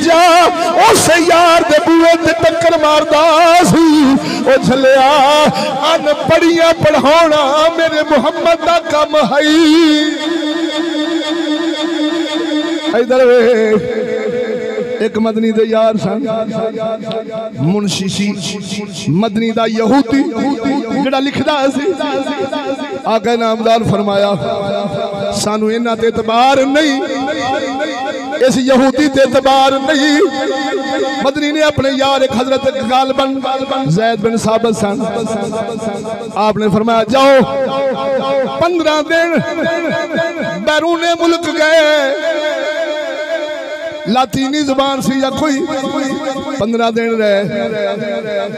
जा उस यार दे बूहे ते टक्कर मारदा सी ओ छलिया अनपढ़ियां पढ़ाउणा मेरे मुहम्मद दा काम है इधर वे एक मदनी दे यार सन मुंशी सी मदनी दा यहूदी जेड़ा लिखदा सी आका नामदार फरमाया सानू इन्हां ते एतबार नहीं इस यहूदी ते एतबार नहीं मदनी ने अपने यार एक हजरत गालबन जैद बिन साबित सन आपने फरमाया जाओ 15 दिन बैरूने मुल्क गए लातीनी जुबान सी या कोई 15 दिन रहे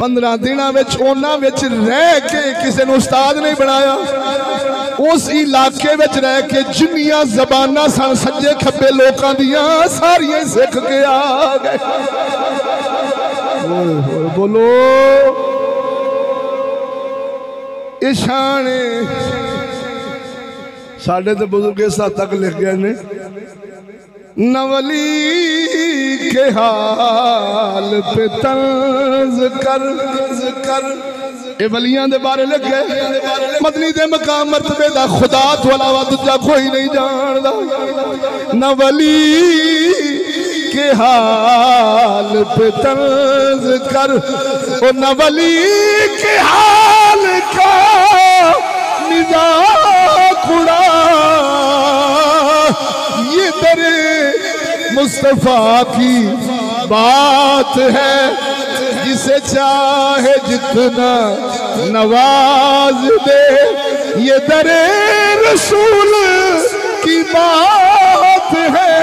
15 दिनों रह के किसी ने उस्ताद नहीं बनाया उस इलाके रह के जिन्नियां जबाना सन सज्जे खब्बे लोकां दियां सारियां सीख के आ गए बोलो इशाने साढ़े तो बुजुर्ग इस हद तक लिख गए ने नवली के हाल पे तंज कर ये वलियां दे बारे लिखे मदनी दे मकाम मर्तबे दा खुदा तो अलावा दूजा कोई नहीं जानदा नवली के हाल पे तंज कर ओ नवली के हाल का निजात उड़ा ये दरे मुस्तफा की बात है जिसे चाहे जितना नवाज दे ये दरे रसूल की बात है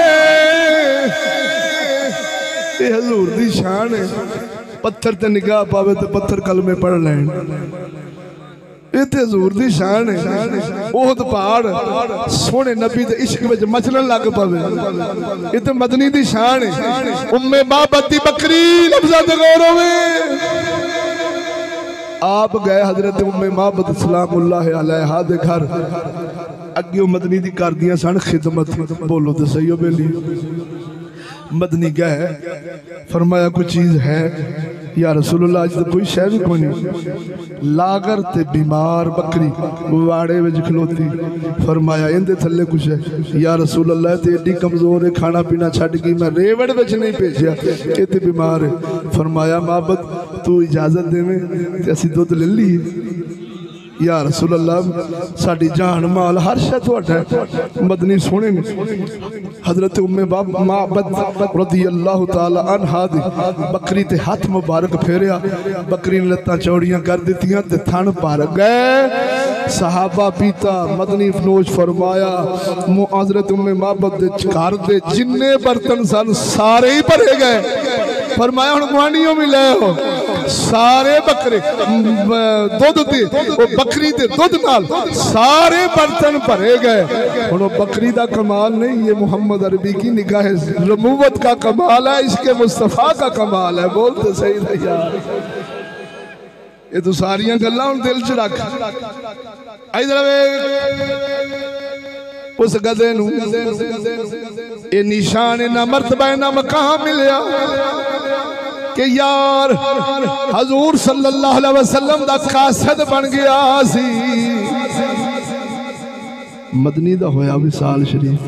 ये हजूर दी शान है पत्थर ते निगाह पावे तो पत्थर कलमे पढ़ लैन इतने हजूर दी शान है ओहद पहाड़ सोने नबी दे इश्क विच मचलन लग पवे इतने मदनी दी शान है उम्मे बाबत दी बकरी लफ्ज़ां ते गौर होवे आप गए हजरत उम्मे माबत सलामुल्लाह अलैहा दे घर अगे मदनी दी कर दियां सन खिदमत बोलो तो सही हो बेली मदनी गए फरमाया कोई चीज है या रसूलुल्लाह अज तो कोई शह भी कोई नहीं लागर ते बीमार बकरी वाड़े विच खलोती फरमाया इंदे थल्ले कुछ है या रसूलुल्लाह ते एडी कमजोर है खाना पीना छड्ड गई मैं रेवड़ विच नहीं भेजिया ये ते बीमार है फरमाया माबद तू इजाजत देवे ते असीं दुध ले लीए या रसूलुल्लाह साडी जान माल हर शै तुहाडा मदनी सोने ने हजरत उम्मे माबद रज़ियल्लाहु ताला अन्हा दी बकरी ते हाथ मुबारक फेरिया बकरी ने लत्तां चौड़ियां कर दित्तियां ते थन भर गए सहाबा पीता मदनी फनोश फरमाया हजरत उम्मे माबद दे घर दे जिन्ने बर्तन सन सारे ही भरे गए फरमाया हुण गुआंढियों भी ले आओ सारे बकरे दुध दे बकरी दे दुध नाल सारे बर्तन भरे गए हुण बकरी दा कमाल नहीं ये मोहम्मद अरबी की निगाह रमूवत का कमाल है इसके मुस्तफ़ा का कमाल है बोल तो सही नहीं यार ये तो सारियां गल्लां हुण दिल च रख इधर उस गधे नूं ये निशान ना मर्तबा ना मकाम मिलया कि यार हजूर सल्लल्लाहु अलैहि वसल्लम दा कासद बन गया सी मदनी दा होया विसाल शरीफ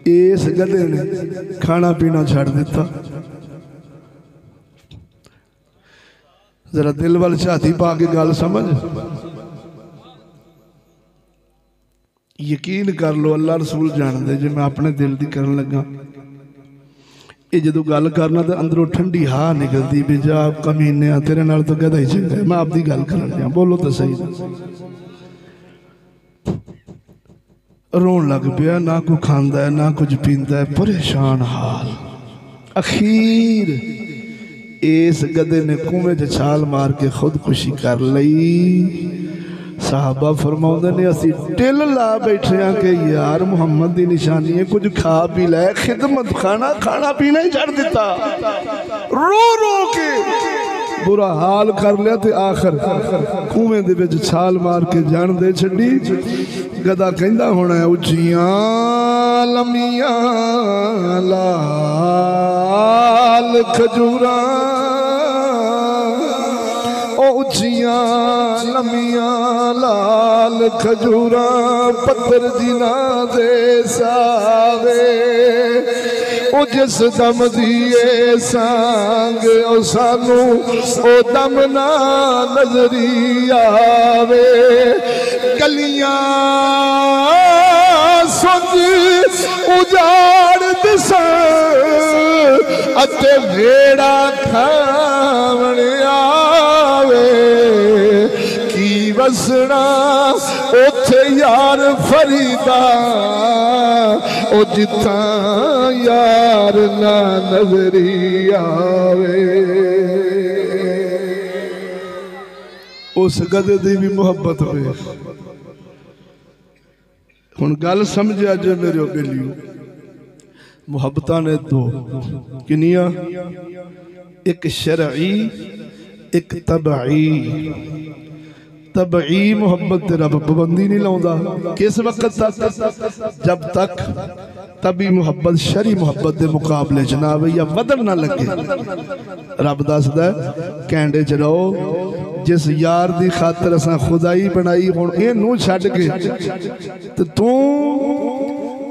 इस गधे ने खाना पीना छड़ दिता जरा दिल वाल झाती पा के गल समझ। यकीन कर लो अल्लाह रसूल जानते जे मैं अपने दिल की करन लगा ये जो गल करना तो अंदरों ठंडी हा निकलती भी जा कमीने तेरे नाल तो गधा ही चंगा है। मैं आपकी गल कर लिया बोलो तो सही। रोन लग पिया ना कोई खांदा है ना कुछ पींदा है परेशान हाल। अखीर इस गधे ने कुएं च छाल मार के खुदकुशी कर लई। साहबा फरमाउंदे ने असी टिल ला बैठे हैं कि यार मुहम्मद की निशानी है कुछ खा पी लै। खिदमत खाना पीना ही छड़ दिता। रो रो के बुरा हाल कर लिया ते आखिर कुएं दे विच छाल मार के जान दे छड़ी। गधा कहंदा होना है उच्चियां लमियां लाल खजूरा उच्चियां लमियां लाल खजूरा पत्थर जिना दे सावे ओ जिस दम दिए सांग ओ सानू ओ दम ना नजरी आवे। गलियां सुंज उजाड़ दिस अते भेड़ा खावण आवे। की वसना उथे यार फरीदा ओ जिथा यार ना नजरी आवे। उस गधे दी भी मुहब्बत वे हुण गल समझा जे मेरे बेलियो। मुहब्बत ने दो किनिया एक शरई एक तबई। तबई मुहब्बत रब पाबंदी नहीं लाउंदा किस वक्त तक जब तक तभी मुहब्बत शरी मुहब्बत के मुकाबले च ना आवे या वधन ना लगे। रब दसदा कैंडे च रहो जिस यार दी खातर असां खुदाई बनाई हुण इहनूं छड्ड के ते तू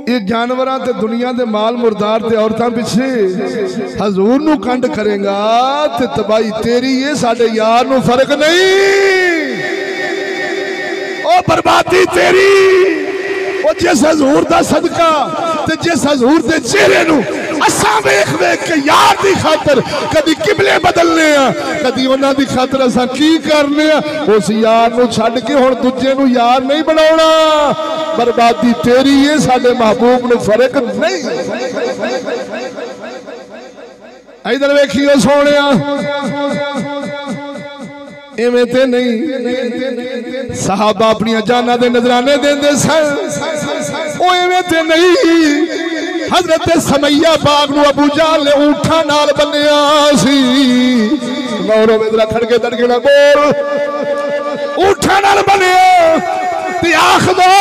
ये जानवरां ते दुनिया दे माल मुर्दार ते औरतां पिछे हजूर नूं कंड करेगा ते तबाही तेरी है साडे यार नूं फर्क नहीं। ओ बर्बादी तेरी ओ जिस हजूर दा सदका ते जिस हजूर दे चेहरे नूं असां वेख वेख के यार दी खातर कदी किबले बदलने आ कदी उन्हां दी खातर असां की करने आ। उस यार नूं छड्ड के हुण दूजे नूं यार नहीं बनाउणा। बर्बादी तेरी है साडे महबूब नूं फर्क नहीं। इधर वेखियो सोनिया इवें ते नहीं साहबा अपनी जाना दे नजराने देंदे सन ओ इवें ते नहीं। हजरत समैया बाग नूं अबू जहल ने ऊंठा नाल बन्निया सी। गौरव इधर खड़के दड़के ना बोल ऊंठा नाल बन्निया ते आखदा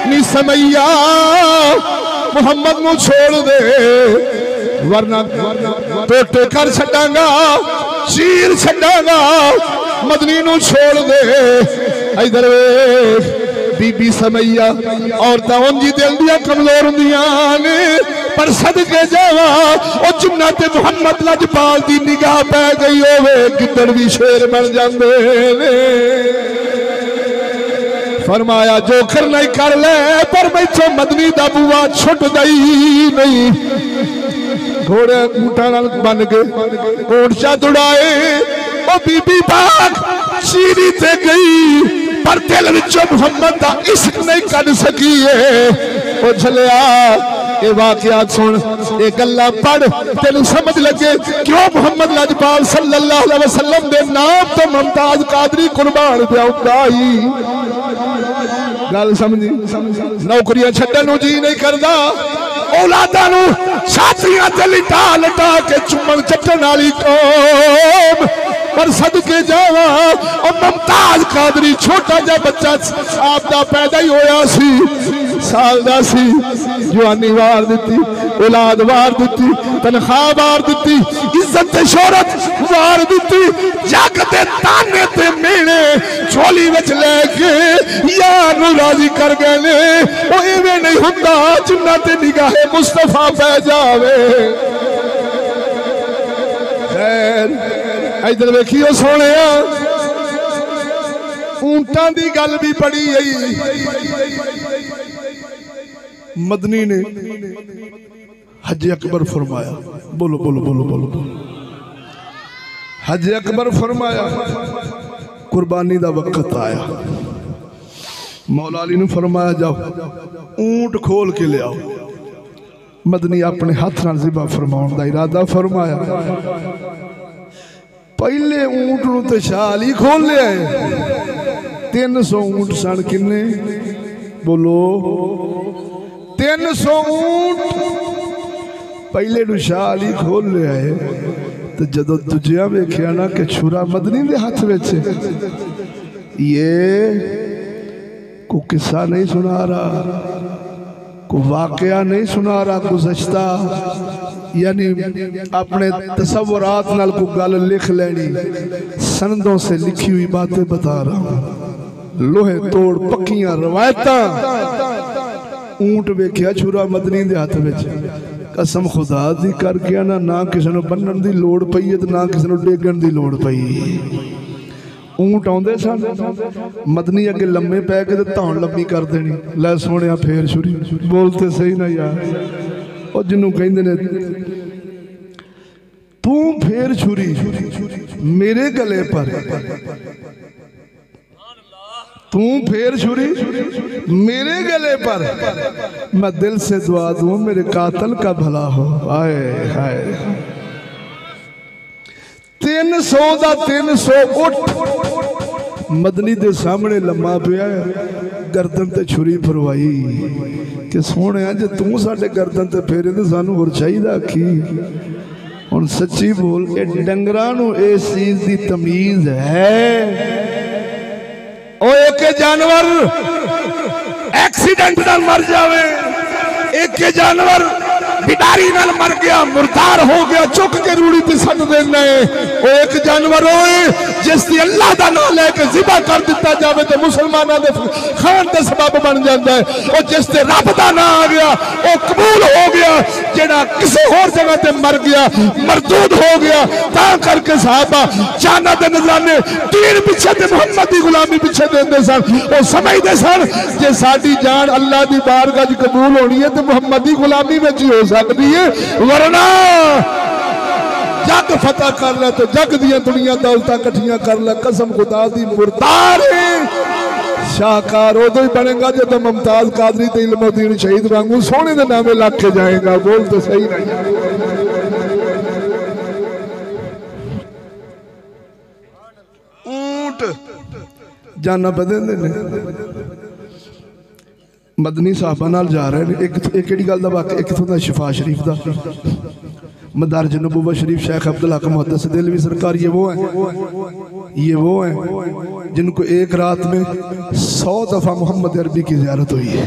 नी समैया मुहम्मद नूं छोड़ दे वरना टोटे कर छड्डांगा चीर छड्डांगा मदनी नूं छोड़ दे। इधर बीबी समैया औरतां उंजी दिल दियां कमजोर हुंदियां ने पर सदके जावा ओ जिन्ना ते मुहम्मद लजपाल दी निगाह पै गई होवे गिद्दड़ भी शेर बन जांदे ने। फरमाया जो करना ही कर ले पर मैथों मदनी दा बुआ छुट गई नहीं। घोड़े ऊंटा नाल बन के ऊंचा दौड़ाए ओ बीबी पाक चीरी ते गई पर दिल विचों मुहम्मद दा इश्क नहीं कढ सकी है। ओ झलिया ये वाकयात सुन ये गल्लां पढ़ तेनू समझ लगे क्यों मुहम्मद लजपाल सल्लल्लाहु अलैहि वसल्लम दे नाम तो मुमताज कादरी कुर्बान पिया हुंदा ही। गल समझी नौकरियां छड्डण नूं जी नहीं करदा औलादां नूं छातियां ते लिटा लिटा के चुम्मन चट्टण वाली कौम पर सदके जावा और मुमताज कादरी छोटा जा बच्चा आपदा पैदा ही होया सी साल दा सी जवानी वार दी औलाद वार दी तनख्वाह वार दी इज्जत ते शोहरत वार दी जग दे ताने ते मेणे झोली विच लेके यार नूं राजी कर गए ने। ओ इवें नहीं हुंदा जिन्ना ते निगाहे मुस्तफा पै जावे। खैर इधर वेखियो सोने ऊंटां दी गल भी पड़ी आई। मदनी ने हज अकबर फरमाया, बोलो बोलो बोलो बोलो बोलो, हज अकबर फरमाया कुर्बानी दा वक्त आया। मौला अली ने फरमाया जाओ ऊंट खोल के ले आओ। मदनी अपने हाथ नाल ज़िबा फरमाउण दा इरादा फरमाया। पहले ऊंट नूं ते शाल ही खोल लिया है। 300 ऊंट सन, किन्ने बोलो 300 ऊंट पहले नूं शाल ही खोल लिया है। तो जदों दूजिया वेखिया ना कि छुरा मदनी दे हाथ विच, ये को किस्सा नहीं सुना रहा, को वाकया नहीं सुना रहा गुज़श्ता, यानी अपने तसव्वुरात नाल को गल लिख लेनी, सनदों से लिखी हुई बातें बता रहा हूं, लोहे तोड़ पक्कियां रवायतां। ऊंट वेखिया छुरा मदनी दे हाथ विच, कसम खुदा दी कर गया ना किसी नूं बन्नण दी लोड़ पई है ते ना किसी नूं डेगण दी लोड़ पई। ऊंट आउंदे सन, मदनी अगे लम्मे पै के धौन लम्मी कर देनी, लै सोहणिया फेर छुरी, बोलते सही ना यार। और जिन्हों कहंदे ने तू फेर छुरी मेरे गले पर, तू फेर छुरी मेरे गले पर, मैं दिल से दुआ दूं मेरे कातल का भला हो। हाय हाय 300 दा 300 उठ मदनी दे सामने लम्मा पिया, गर्दन ते छुरी फरवाई कि सोहणिया जे तू साडे गर्दन ते फेरे ते सानू होर चाहिदा की। हुण सच्ची बोल, ए डंगरां नूं इस चीज दी तमीज है? ओ एक जानवर एक्सीडेंट नाल मर जावे, एक जानवर बिडारी नाल मर गया, मुर्दार हो गया, चुक के रूड़ी ते सट देना है। ओ एक जानवर होए जिस दी अल्लाह दा नाम लेके ज़िबा कर दिता जावे तो मुसलमानां दे खान दा सबब बन जाता है। और जिस ते रब दा नाम आ गया वो कबूल हो गया, जेड़ा किसी होर जगह ते मर गया मरदूद हो गया। ता करके साहबा जाना दे नजराने तीर पीछे ते मुहम्मद दी गुलामी पीछे देंदे सन। वो समझदे सन जे साडी जान अल्लाह दी बारगाह च कबूल होनी है तो मुहम्मद दी गुलामी में ही हो सकती है, वरना जग फतह कर ले तो जग दियां दुनिया दौलतां कठियां कर ले। कसम खुदा दी मुर्दार शाहकार उदो ही बनेगा जब मुमताज कादरी ते इल्मुद्दीन शहीद वांगू सोने दे नामे लग के जाएगा। बोल तो सही नहीं। ऊंट जाना बदलते ने, मदनी साहबा नाल जा रहे हैं। एक गल का वाकया, एक इत्थों दा शिफा शरीफ का मदारज नबूवत शरीफ शेख अब्दुल हक मुहद्दिस देलवी सरकार, ये वो हैं जिनको एक रात में 100 दफा मोहम्मद अरबी की ज़ियारत हुई है।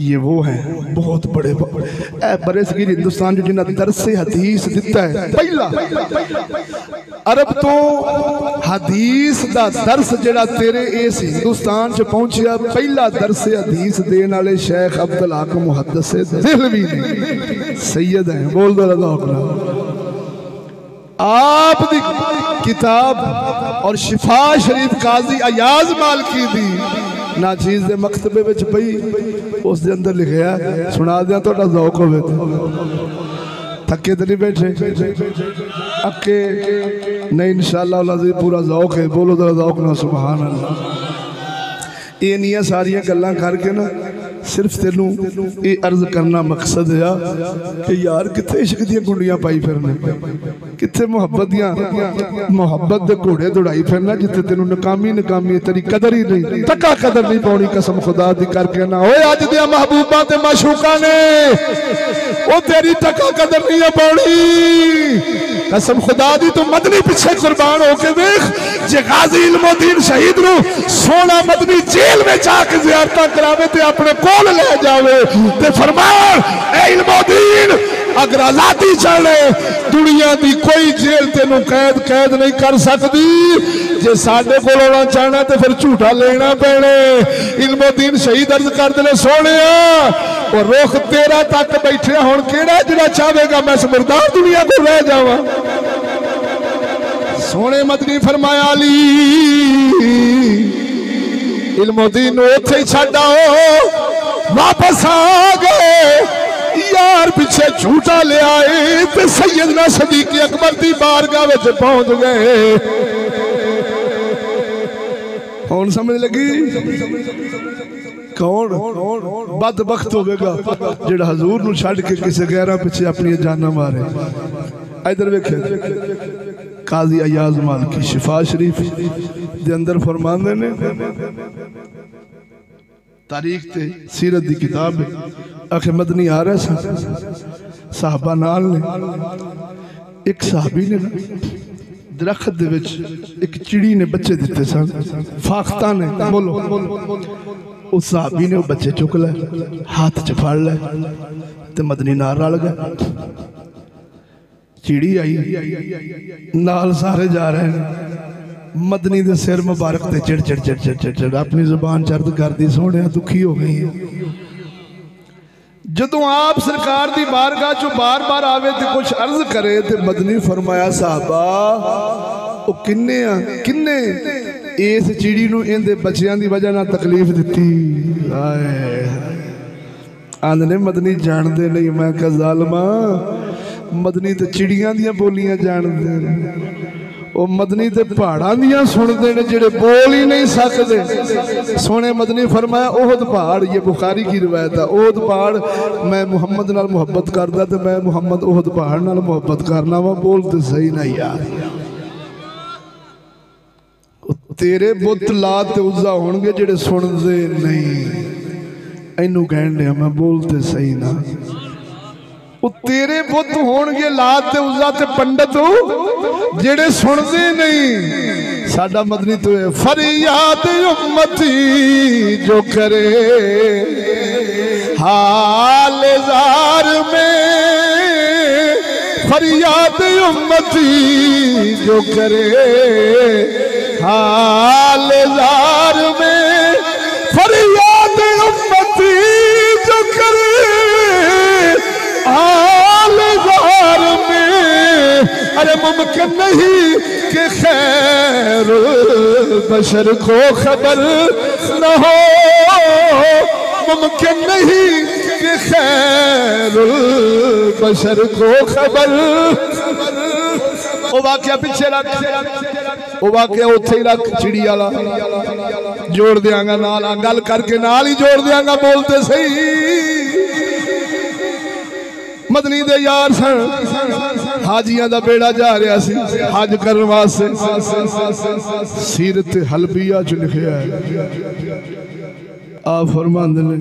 ये वो हैं बहुत बड़े बड़े सगीर हिंदुस्तान जो जिन्हें दरस हदीस दिता है। पहला अरब तो हदीस दा दर्स जड़ा तेरे इस हिंदुस्तान च पहुंचिया, पहला दरस हदीस देने वाले शेख अब्दुल हक मुहद्दिस देहलवी ने सैयद हैं। बोल दो रज़ा आप दी किताब और शिफा शरीफ काजी अयाज मालकी दी ना चीज दे मकतबे विच पई, उस दे अंदर लिखया सुना दिया थोड़ा ज़ौक होवे थके तो नहीं बैठे अके नहीं, इंशाअल्लाह पूरा ज़ौक है। बोलो जरा ज़ौक ना सुभान अल्लाह। ये निया सारिया गल्लां करके ना सिर्फ तेनू ये अर्ज करना मकसद है कि यार कितने इश्क दियां गुंडियां पाई फिरने, कितने मुहब्बत दे घोड़े दौड़ाई फिरना जिथे तेनू नकामी नकामी तेरी कदर ही नहीं, तका कदर नहीं पाउनी। कसम खुदा दी करके ना होए अज दियां महबूबा ते माशूका ने ओ तेरी तका कदर नहीं पाउनी। कसम खुदा दी तू मदनी पिछे कुर्बान होके देख, जे गाजी इल्मुद्दीन शहीद नु सोना मदनी जेल में जाके ज़ियारतां करावे ते अपने कोल ले जावे ते फरमान ए इल्मुद्दीन अगर आजादी चाहे दुनिया की कोई जेल तेनू कैद नहीं कर सकती। जे साडे कोल आना चाहना तो फिर झूठा लेना पैना। इल्मुद्दीन शहीद अर्ज करते हैं सोने और रुख तेरा तक बैठे हुण केड़ा जिहड़ा चाहेगा मैं मुर्दार दुनिया को रह जावा। सोने मदनी फरमाया अली इल्मुद्दीन उथे ही छड्ड आओ वापस आ गए यार पीछे झूठा ले आए ते सैयदना सदीक अकबर दी बारगाह विच पहुंच गए। कौन समझ लगी कौन बदबख्त होगा जेड़ा हजूर नूं छड्ड के किसी गैरां पीछे अपनी जाना मारे। इधर वेखे काजी अयाज मालिकी शिफा शरीफ दे अंदर फरमांदे ने तारीख ते सीरत दी किताब आखे मदनी आ रहे सन साहबा नाल ने एक साहबी ने दरख्त दे विच एक चिड़ी ने बच्चे दिते सन फाख्ता ने बोलो उस साहबी ने वो बच्चे चुक ले हाथ च फड़ ले ते मदनी नाल रल गए। चिड़ी आई नाल सारे जा रहे हैं मदनी दे सिर मुबारक ते चिड़ चिड़ चिड़ चिड़ चिड़ चिड़ अपनी जुबान चर्द कर दी सोने दुखी हो गई है। जदों आप सरकार दी बारगाह चो बार बार आवे ते कुछ अर्ज करे ते मदनी फरमाया साहबा ओ किन्ने आ किन्ने इस चिड़ी नूं इहदे बच्चियां दी वजह नाल तकलीफ दित्ती। आंदे मदनी जानदे नहीं मैं कहा जालमा मदनी ते चिड़ियां दियां बोलियां जानदे ओ मदनी ते पहाड़ां दियां सुनदे ने जेड़े बोल ही नहीं सकदे। सोने मदनी फरमाया ओहद पहाड़ ये बुखारी की रिवायत है ओहद पहाड़ मैं मुहम्मद नाल मुहब्बत करदा ते मैं मुहम्मद ओहद पहाड़ नाल मुहब्बत करना वा बोलते सही ना यार तेरे बुत लात ते उज़्ज़ा होणगे जेड़े सुनदे नहीं इनू कहण दे मैं बोलते सही ना वो तेरे बुत होणगे लात ते उज़्ज़ा ते पंडित जेड़े सुनदे नहीं। साडा मदनी तो है फरियाद उम्मती जो करे हाल ज़ार में फरियाद उम्मती जो करे हाल ज़ार में फरियाद उम्मती जो करे हाल ज़ार में। अरे मुमकिन नहीं कि खैर बशर को खबर न हो मुमकिन नहीं कि खैर बशर को खबर। वो वाकया पीछे रख वो वाकया उथे ही रख चिड़ी वाला जोड़ देंगा नाल गल करके नाल ही जोड़ देंगा बोलते सही। मदनी दे यार सन हाजियां दा बेड़ा जा रहा सी हज करन वास्ते सीरत हलबिया च लिखिया है आ फरमांदे ने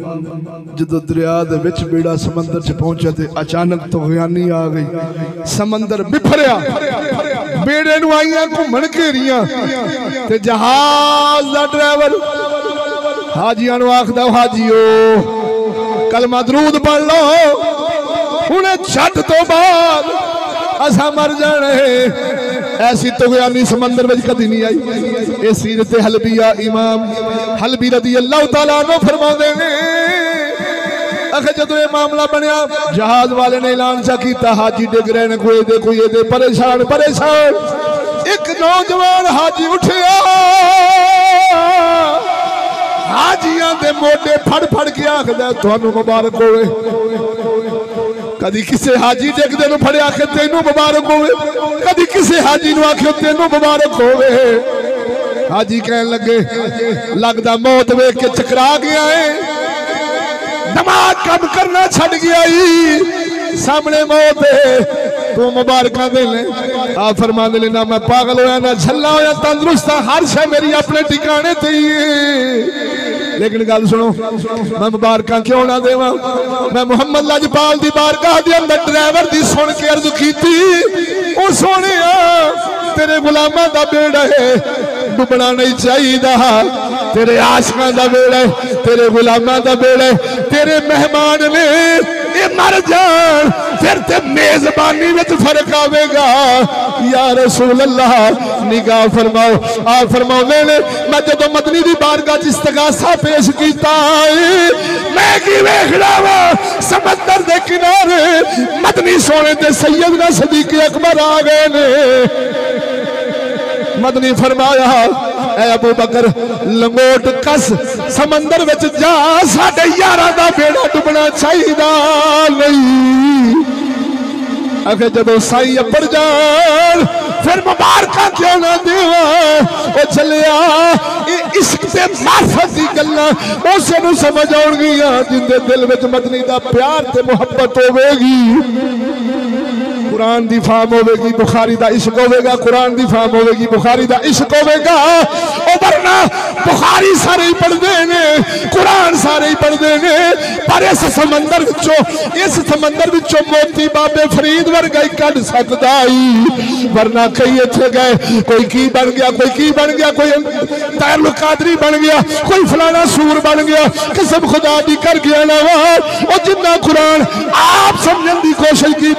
जदों दरिया दे विच बेड़ा समंदर च पहुंचा ते अचानक तुगयानी आ गई समंदर बिफरिया बेड़े नूं आईयां घुमण घेरियां ते जहाज दा ड्राइवर हाजियां नूं आखदा हाजियो कलमा दरूद पढ़ लो हुणे छट तो बाद असा मर जाने। ऐसी तुगयानी समंदर में कदी नहीं आई। ये सीरत हलबिया इमाम हलबी रदी अल्लाह तआला अन्हु फरमाते ने आखिर जदों ये मामला बनया जहाज वाले ने ऐलान सा किया हाजी डिग रहे ने कोई दे परेशान परेशान। एक नौजवान हाजी उठिया हाजियां दे मोढे फड़ फड़ के आखदा तुहानू मुबारक होवे। कदी किसी हाजी डिगदे नूं फड़िया आखे तेनू मुबारक होवे कदी किसी हाजी नूं आखे तेनू मुबारक होवे। हाजी कहन लगे लगदा मौत वेख के चकरा गया है दिमाग काम करना छड़ गया ही सामने मौत है तू मुबारक दे ले। आ फरमांदे ने ना मैं पागल होया ना झल्ला होया तंदुरुस्त हर शय मेरी अपने ठिकाने ते ही है। लेकिन गल सुनो मैं मुबारक क्यों ना देवा मैं मुहम्मद लाजपाल दी बारगाह दे अंदर ड्राइवर दी सुन के अर्ज कीती ओ सोनिया तेरे गुलामां दा बेड़ा है डुबना नहीं चाहिदा तेरे आशिकां दा बेड़ा है तेरे गुलामां दा बेड़ा है तेरे मेहमान ने ये मर जान फिर ते मेजबानी में फर्क आवेगा। या रसूल अल्लाह निगाह फरमाओ आ फरमाओ ने मैं जदों मदनी दी बारगाह च इस्तगासा पेश कीता मैं की वेखदा वा समंदर दे किनारे मदनी सोने ते सैयदना सदीक अकबर आ गए ने। मदनी फरमाया ऐ अबू बकर लंगोट कस समंदर विच जा साडे यारां दा बेड़ा डुबना चाहिए नहीं। आखे जदों साई अपर जान फिर मुबारका क्यों ना देवा ओ चलिया इश्क ते मार्फत दी गल्लां उसे नूं समझ आउणगियां जिंदे दिल विच मदनी दा प्यार ते मुहब्बत होवेगी। कुरान दी फाम होगी, बुखारी दा इश्क होगा, कुरान दी फाम होगी, बुखारी दा इश्क होगा। ओ वरना बुखारी सारे ही पढ़ते ने, कुरान सारे ही पढ़ते ने, पर इस समंदर विचों मोती बाबे फरीद वर्गा ही कढ़ सकदा ही। वरना कई इत्थे गए कोई की बन गया, कोई की बन गया, कोई तैरुल कादरी बन गया, कोई फलाना सूर बन गया, कसम खुदा दी कर गया नवाज। और जिन्ना कुरान आप समझने की कोशिश की,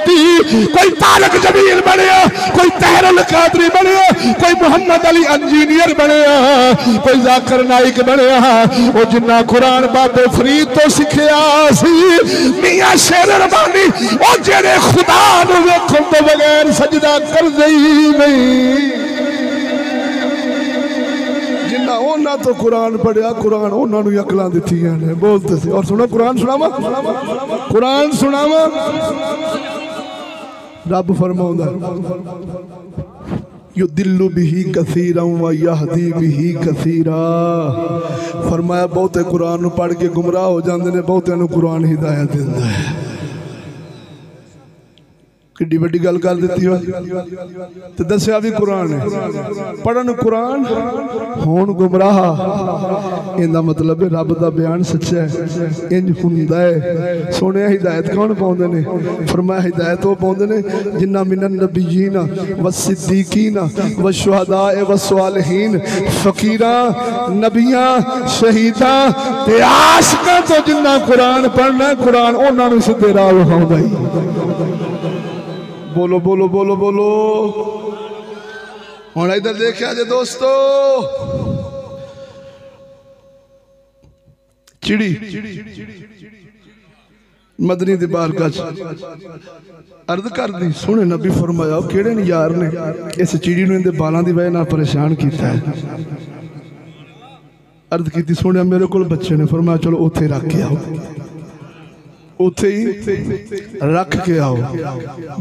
कोई तारक जमील बनया, कोई तहरुल कादरी बनया, कोई मोहम्मद अली इंजीनियर बनया, कोई जाकिर नाइक बनया। वो जिन्ना कुरान बाबे फरीद तो सीखिया सी मियां शेर रबानी, वो जेड़े खुदा नूं वेखण तो बगैर सजदा करदे ही नहीं। जिन्ना उन्हां तो कुरान पढ़िया, कुरान उन्हां नूं अकलां दित्तियां ने। बोलते सी और सुनो कुरान सुनावा, कुरान सुनावा। रब फरमाउंदा युदिल्लु बिही कसीरा व यहदी बिही कसीरा। फरमाया बहुते कुरान पढ़ के गुमराह हो जाते हैं, बहुते नूं कुरान हिदायत दिंदा है। किड्डी वड्डी गल कर दी हो तो दसिया भी कुरान है, पढ़न कुरान होण गुमराह। इहदा मतलब रब दा बयान सच्चा है, इंज हुंदा है। सोने हिदायत कौन पाउंदे ने? फरमाया हिदायत वो पाउंदे ने जिन्ना मिनन नबीयीन व सिद्दीकीन व शुहदा व सालिहीन, फकीरां नबियां शहीदां ते आशिकां तो जिन्ना कुरान पढ़ना, कुरान उन्हां नूं सीधे राह विखाउंदा ही। बोलो बोलो बोलो बोलो। हुण इधर देखिया जे दोस्तों, चिड़ी मदनी दी बारगाह अर्ज कर दी, सोने नबी फरमाया केड़े ने यार ने इस चिड़ी नूं इहदे बालां दी वजह नाल परेशान कीता है। अर्ज की सोने मेरे कोल बच्चे ने, फरमाया चलो उत्थे रख के आओ, उथे ही रख के आओ।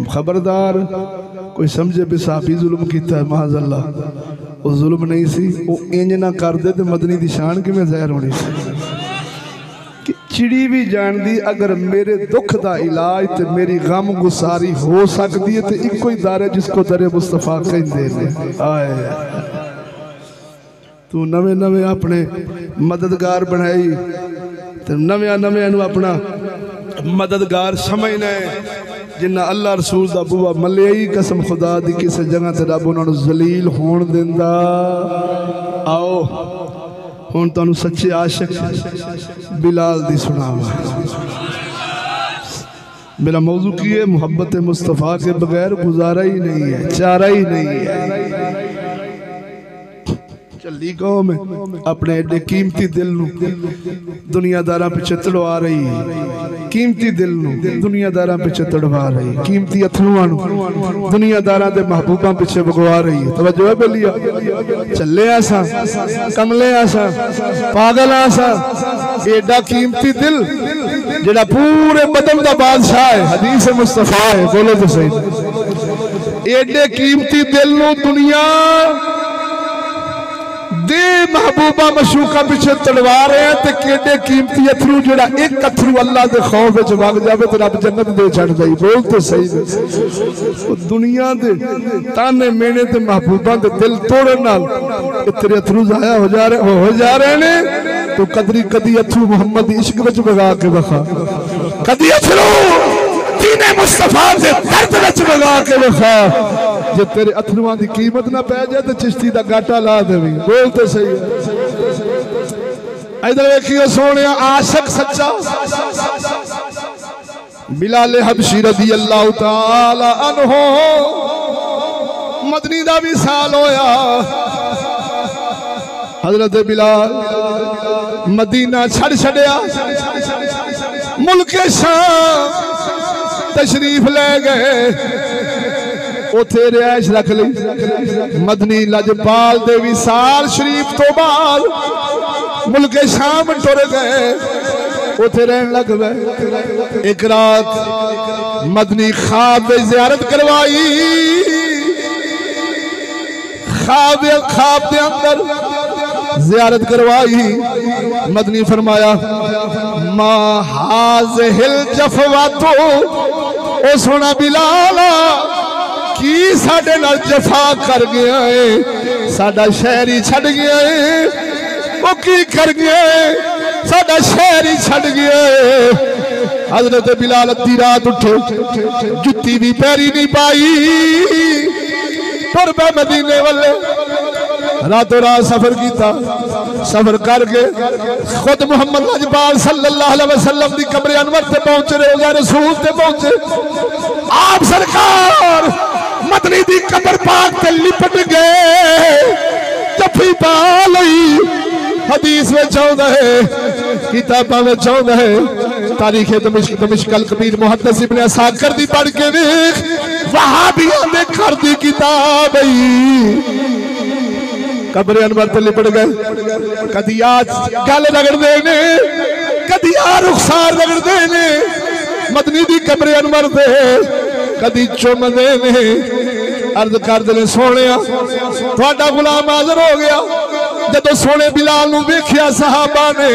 खबरदार कोई समझे भी साहबी जुल्म किया है, माज़अल्लाह वो जुल्म नहीं सी। वो इंज ना कर दे तो मदनी दी शान किवें ज़ाहिर होनी सी। कि चिड़ी भी जानदी अगर मेरे दुख दा इलाज ते मेरी गम गुसारी हो सकती है तो इको ही दर है जिसको दरे मुस्तफा कहंदे ने। आए तू नवे नवे अपने मददगार बनाई ते नव्या नव्या नूं अपना मददगार समझना है। जिन्ना अल्लाह रसूल दा बुआ मलिया ही कसम खुदा दी किसी जगह ते रब उन्होंने जलील होण दिंदा। आओ हुण तुहानूं सच्चे आशिक बिलाल दी सुनावा। मेरा मौजू की है मोहब्बत मुस्तफ़ा के बगैर गुजारा ही नहीं है, चारा ही नहीं है। चली कौम अपने एडे कीमती दिल नूं दुनियादारां पिछे तड़वा रही है, कीमती दिल नूं दुनियादारां पिछे तड़वा रही, कीमती अथरूआं नूं दुनियादारां दे महबूबां पिछे भगवा रही है। तवज्जो है बेलिया, चले आसा कमले आसा पागल आसा, एडा कीमती दिल जेड़ा पूरे बदन दा बादशाह है, हदीस मुस्तफा है। बोलो तो सही, एडे कीमती दिल नूं दुनिया दे महबूबा मशूका पिछे तड़वा रहे हैं। ते केडे कीमती अथरू जेड़ा एक अथरू अल्लाह दे खौफ विच वग जावे तो रब जन्नत दे छड्डदा ही। बोल तो सही ने दुनिया दे ताने मेने ते महबूबा दे दिल तोड़न नाल तेरे अथरू जाया हो जा रहे ने। तो कदरी कदी अथरू मोहम्मद दी इश्क विच वगा के वखा, कदी अथरू दीने मुस्तफा दे दर्द विच वगा के वखा। जे तेरे अथरुआं दी कीमत ना पै जाए तो चिश्ती दा गाटा ला देवी। बोल तो सही है। इधर देखियो सोने आशिक सच्चा बिलाल हबशी रज़ी अल्लाह तआला अन्हु मदनी दा भी साल होया। हजरत बिलाल मदीना छड़ छड़िया, मुल्क शाम तशरीफ ले गए। उथे रिहाइश रख ली। मदनी लजपाल दे विसाल शरीफ तो बाद मुल्के शाम टुर गए, उथे रहन लग गए। एक रात मदनी ख्वाब में जियारत करवाई। ख्वाब दे अंदर जियारत करवाई। मदनी फरमाया मा हाज़िल जफ़वातो, ओ सोना बिलाला की साडे नाल जफा कर गया है, साडा शहर ही छड़ गया है। वो की कर गया है, साडा शहर ही छड़ गया है। हजरत बिलाल अद्धी रात उठे, जुत्ती भी पैरी नहीं पाई, तुर पे मदीने वाले। रातों रात सफर किया, सफर करके खुद मुहम्मद लजपाल सल्लल्लाहु अलैहि वसल्लम दी कब्र अनवर ते पहुंचे, रोज़ा रसूल ते पहुंचे। आप सरकार मदनी दी कब्र पाक ते लिपट गए, जफी पा लई। हदीस में चाहता है, किताबों में चाहता है, तारीख दमिश्क अल कबीर मुहद्दिस इब्ने असाकिर दी पढ़ के देख, वहाबियों ने कर दी किताब कब्र अनवर ते लिपट गए। कदी आज गल रगड़ते ने, कदी आ रुखसार रगड़ते ने मदनी दी कब्र अनवर ते, कदी चुमदे ने। अर्ज करते ने सोने थोड़ा गुलाम हाजिर हो गया। जदों सोने बिलाल नूं वेखिया सहाबा ने,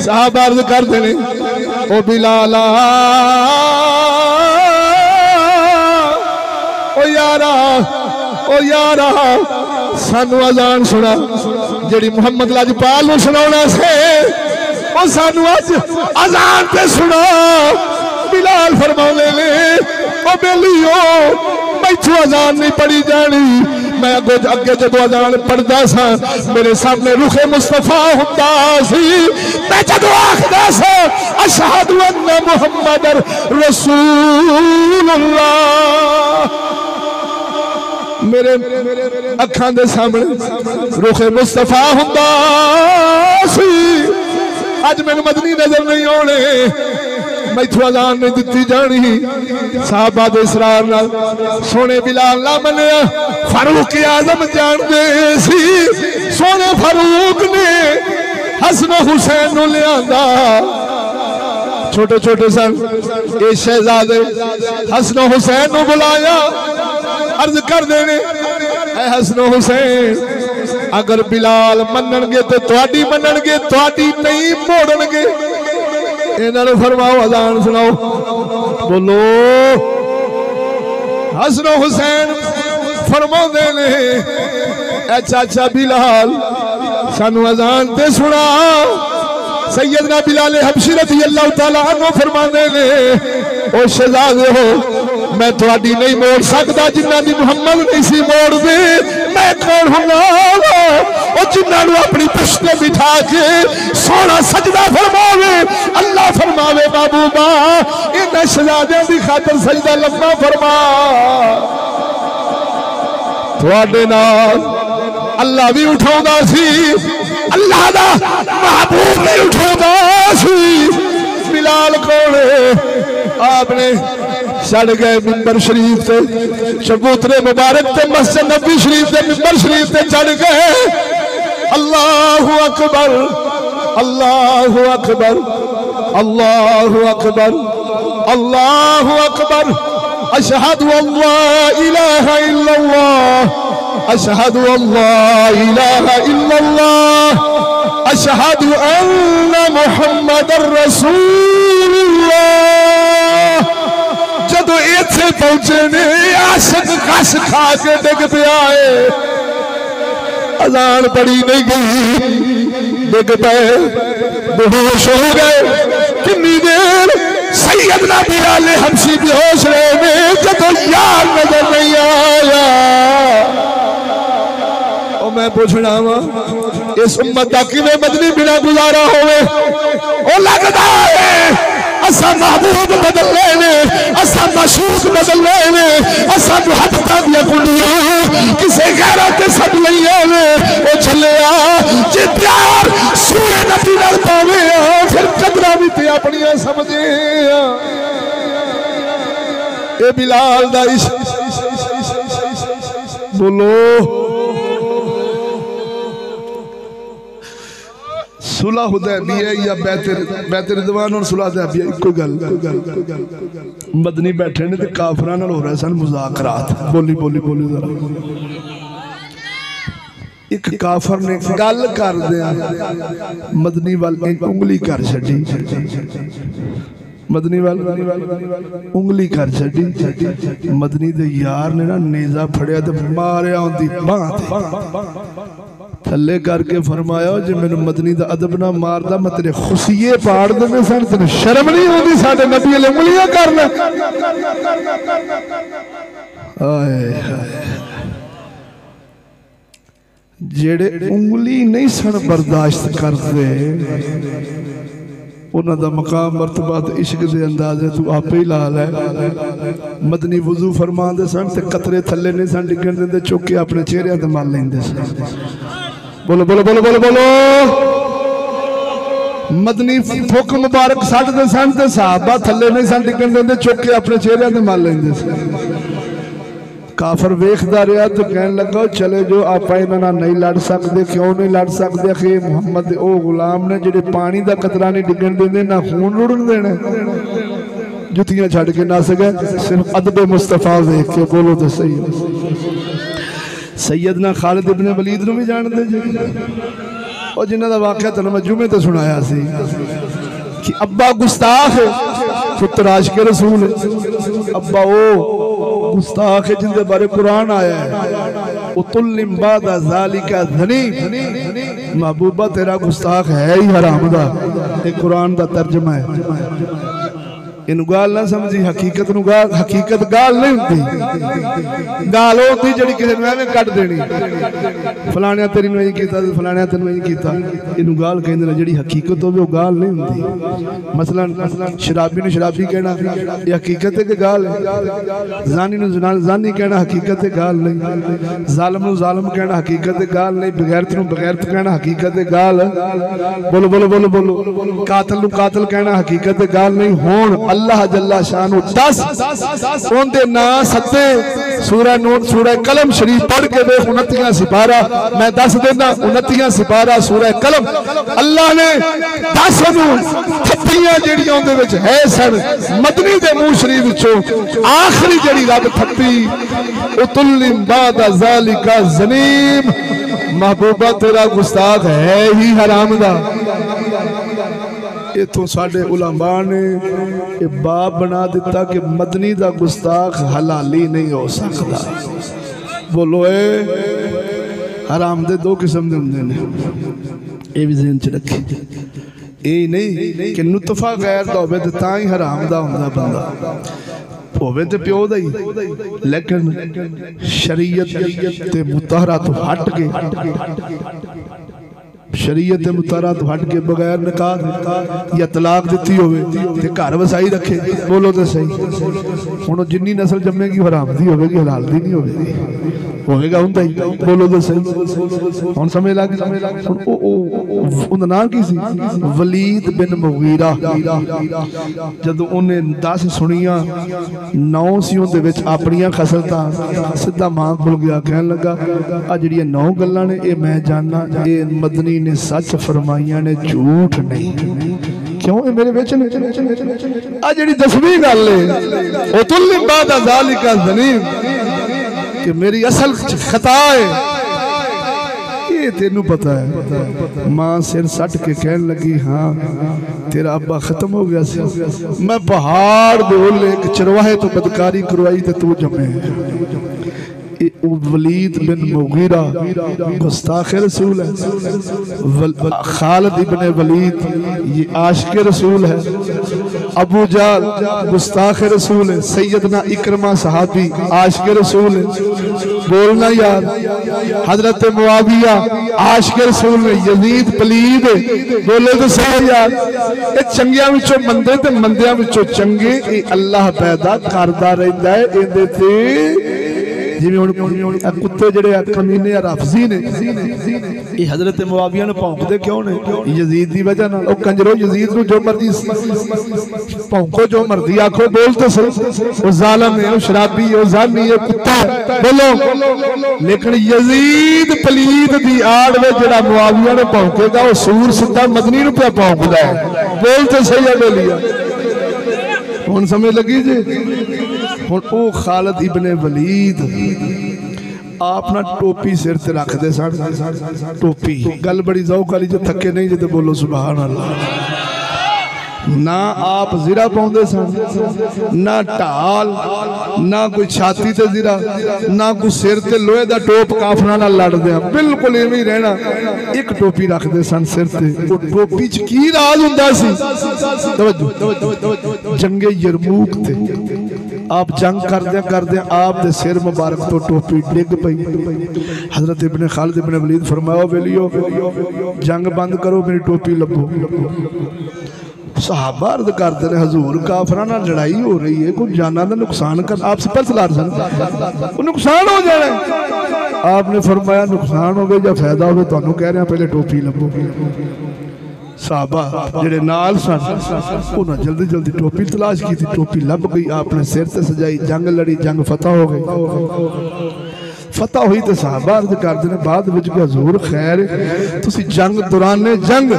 सहाबा अर्ज करते ने ओ बिलाला ओ यारा, ओ यारा सानू अजान सुना जेड़ी मुहम्मद लजपाल नूं सुनाउणा से, ओ सानू अज अजान ते सुना। बिलाल फरमाउंदे ने ओ बेलियो मैथों अजान नहीं पढ़ी जानी। मैं अगे जदों अजान पढ़दा सा मेरे सामने रुखे मुस्तफा हुंदा सी। मैं जदों आखदा सा अशहदु अन्ना मुहम्मदर रसूलुल्लाह, मेरे अखां दे सामने रुखे मुस्तफा हुंदा सी। अज मैनूं मदनी नजर नहीं आने, मैथों अजान नहीं दिती जानी। साहबा दे इसरार नाल सोने बिलाल ना मनिया। फारूक आजम जानदे सी, सोने फारूक ने हसन हुसैन नूं लियांदा। छोटे छोटे सन ये शहजादे हसन हुसैन नूं बुलाया। अर्ज कर देने ऐ हसन हुसैन, अगर बिलाल मनणगे तो तुहाडी मनणगे, तुहाडी नहीं मोड़नगे। इन्होंने फरमाओ अजान सुनाओ। बोलो हसन हुसैन फरमाते ने ऐ चाचा बिलाल सानू अजान ते सुना। सैयदना बिलाल हबशी रज़ी अल्लाह तआला अन्हु फरमाते ने ओ शहजादे हो, मैं थोड़ी नहीं मोड़ सकता जिन्ना दी मुहम्मद नहीं सी मोड़ दे। मैं कौन हुंदा ओ जिन्ना नूं अपनी पुश्ते बिठा के सोना सजदा फरमावे। अल्लाह फरमावे महबूबा इन्हां शहजादियां दी खातर सजदा लंबा फरमा। थोड़े नाल अल्लाह भी उठाउंदा सी, अल्लाह दा महबूब भी उठाउंदा सी। बिलाल कौन आपने चढ़ गए मिंबर शरीफ से, चबूतरे मुबारक से मस्जिद नबी शरीफ से मिंबर शरीफ से चढ़ गए। अल्लाहु अकबर, अल्लाहु अकबर, अल्लाहु अकबर, अल्लाहु अकबर। अशहदु अल्ला इलाहा इल्लल्लाह, अशहदु अल्ला इलाहा इल्लल्लाह, अशहदु अन्ना मुहम्मदर रसूलुल्लाह। जदों इत्थे पहुंचे ने आशिक कश खा के डिग पिया है। अजान पड़ी नहीं गई, डिग पे बेहोश हो गए। कितनी देर सैयदना बिलाल हबशी बेहोश रहे ने, जदों यार नजर नहीं आया। और मैं पूछना वा इस उम्मत का किवें मदनी बिना गुजारा होवे। ओ लगदा है असा महबूब बदल रहे ने, असा मशूक बदल रहे ने, असा मुहब्बत दियां कुंडियां किसे गैरत ते सद लई आवे। ओ चलिया जे प्यार सूरे नबी नाल पावे फिर कदरां भी ते अपनियां समझे। ए बिलाल दा इश्क बोलो सुलह हुदैबिया या बैत रिदवान और सुलह हुदैबिया इको गल। मदनी बैठे ने ते काफरां नाल हो रहे सन मुज़ाकरात। बोली बोली बोली जरा। एक काफर ने गल कर दिया मदनी वाल उंगली कर छड़ी। मदनी वाल उंगली कर छड़ी। मदनी दे यार ने ना नेजा फड़िया ते मारिया उंदी बांह थले करके फरमाया जे मैनू मदनी दा अदब ना मारदा मैं तेरे खुशिये पाड़ देने सन। तेन शर्म नहीं आती साडे नबी अले उंगलियां करना। हाय हाय जेड़े उंगली नहीं सन बर्दाश्त करते उन्हां दा मकाम मरतबा इश्क दे अंदाजे तू आपे ही ला लै। मदनी वुजू फरमांदे सन ते कतरे थले नहीं सन डिगण दिंदे, चुक के अपने चेहरे ते मल लैंदे सन। बोलो बोलो बोलो बोलो बोलो। मदनी फुक मुबारक सटदे सन ते सहाबा थले नहीं सन डिगण दिंदे, चुक के अपने चेहरे ते मल लैंदे सन। काफर वेखदा रहा तो कहने लगा चले जो आप इन्हां नहीं लड़ सकते। क्यों नहीं लड़ सकते? कि मुहम्मद ओ गुलाम ने जिहड़े पानी का कतरा नहीं डिगण देंदे ना खून रुड़न देना। जुतियां छड़ के नस गए सिर्फ अदब मुस्तफा वेख के। बोलो तो सही। सैयदना खालिद इब्न वलीद नूं भी जानदे जी और जिन्हां दा वाकया तुहानूं मैं जुमे ते सुनाया सी कि अब्बा गुस्ताख पुत्र आशिक रसूल। अब्बा ओ गुस्ताख है जिंदे बारे कुरान आया है उतुल्लिम बादा ज़ालिका ज़नी। महबूबा तेरा गुस्ताख है ही हराम दा। ये कुरान दा तर्जमा है। इन गाल ना समझी हकीकत नूं। गाल हकीकत गाल नहीं होती। गाल होती जिहड़ी किसी नूं एवें कट देनी फलाणिया तेरी नूं इंज कीता फलाणिया तैनूं इंज कीता। इनू गाल कहंदे ने। जिहड़ी हकीकत होवे वो गाल नहीं होती। मसलन शराबी नूं शराबी कहना ये हकीकत है कि गाल है? जानी नूं जानी कहना हकीकत है गाल नहीं? जालिम नूं जालिम कहना हकीकत है गाल नहीं? बगैरत नूं बगैरत कहना हकीकत है गाल? बोलो बोलो बोलो बोलो। कातिल नूं कातिल कहना हकीकत है गाल नहीं? होण अल्लाह जल्ला शानु 10 उनके नाम सत्ते सूरह नूर सूरह कलम शरीफ पढ़ के देख 29 सिपारा। मैं 10 देना 29 सिपारा सूरह कलम अल्लाह ने 10 थप्पियां जड़ियां उहदे विच है सन। मदनी दे मुंह शरीफ विचों आखिरी जड़ी रब थप्पी उतुल्लिम बादा ज़ालिका ज़नीम। महबूबा तेरा गुस्ताख है ही हराम दा। इथों साडे उलमा ने ये बाप बना दिता कि मदनी दा गुस्ताख हलाली नहीं हो सकता। बोलो ए हराम दे दो किस्म दे हुंदे ने। ये भी ज़हन च रखे। ये नहीं कि नुतफा गैर दा होवे ते तां ही हराम दा हुंदा बंदा होवे ते प्यो दा ही। लेकिन शरीयत ते मुतहरा तो हट के शरीयत मुतारा तो हट के बगैर निकाह या तलाक दी होवे ते घर वसाई रखे। बोलो तो सही। हुण जिन्नी नस्ल जम्मेगी हराम दी होवेगी हलाल दी नहीं होवेगी। होवेगा हुंदा ही। बोलो तो सही। हुण समझ लग उहदा नाम की सी? वलीद बिन मुगीरा। जदों उन्हें 10 सुनिया 9 सी उहदे विच अपनियां खसलतां सीधा मां कोल गया कहन लगा आ जिहड़ियां 9 गल्लां ने ये मैं जानना ये मदनी ने सच फरमाइया ने झूठ नहीं। क्यों ये मेरे विच ने? आ जिहड़ी 10वीं गल है उतुल्लिम बादा ज़ालिका ज़नीम कि मेरी असल खता है ये तेनू पता है। मां सिर सट के कहन लगी हाँ तेरा अब्बा खत्म हो गया सी। मैं पहाड़ दे ओले एक चरवाहे तो बदकारी करवाई ते तू जमे। वलीद बिन मुगीरा गुस्ताख रसूल है। खालिद इब्न वलीद ये आशिक रसूल है। अबू जाल गुस्ताख रसूल है। सैयदना इकरमा सहाबी आशिक रसूल है। बोलना यार। हजरत मुआविया आशिक रसूल है। यजीद पलीद है। बोले तो सही यार। ये चंगियां विचों मंदे ते मंदियां विचों चंगे ये अल्लाह पैदा करदा रहिंदा है। इहदे ते जिवें हुण कुत्ते जिहड़े कमीने रफजी ने ये हजरत मुआविया ने भौंकदे क्यों ने यजीद की वजह नाल। कंजरो यजीद नूं जो मर्जी भौंको जो मर्जी आखो बोल तो सही वो जालिम है वो शराबी है वो जानी है कुत्ता है बोलो लेकिन यजीद पलीद दी आड़ में जिहड़ा मुआविया ने भौंकेगा वो सूर सीधा मदनी नूं पिया भौंकदा है बोल तो सही है बोलिया हुण समझ लगी जी। हुण ओ खालिद इब्ने वलीद आप ना टोपी सिर ते रखते सन टोपी गल बड़ी ज़ौक वाली जो थके नहीं जो बोलो सुभान अल्लाह। ना आप जीरा पाउंदे सन ना ढाल ना कोई छाती ते जीरा ना कोई सिर ते लोहे दा टोप काफना नाल लड़दे बिल्कुल इवें ही रहना एक टोपी रखते सन सिर ते। वो टोपी च की राज हुंदा सी तवज्जो जंगे यरमूक ते आप जंग करदे आप दे सिर मुबारक तो टोपी डिग पई। हजरत इब्ने खालिद इब्ने वलीद फरमाया वेलियो जंग बंद करो मेरी टोपी लभो। सहाबा अर्ज करते हैं हजूर काफिरां नाल लड़ाई हो रही है कोई जाना का नुकसान कर आप सिपल सलार सन नुकसान हो जाना। आपने फरमाया नुकसान हो या फायदा हो तुहानू कह रहे पहले टोपी लभो। साहबा जेड़े नाल सन उन्हें जल्दी जल्दी टोपी तलाश की थी टोपी लभ गई आपने सिर से सजाई जंग लड़ी जंग फतह हो गई। फतह हुई तो साहबा अर्ज करते हैं बाद विच कि हजूर खैर तुसी जंग दौराने जंग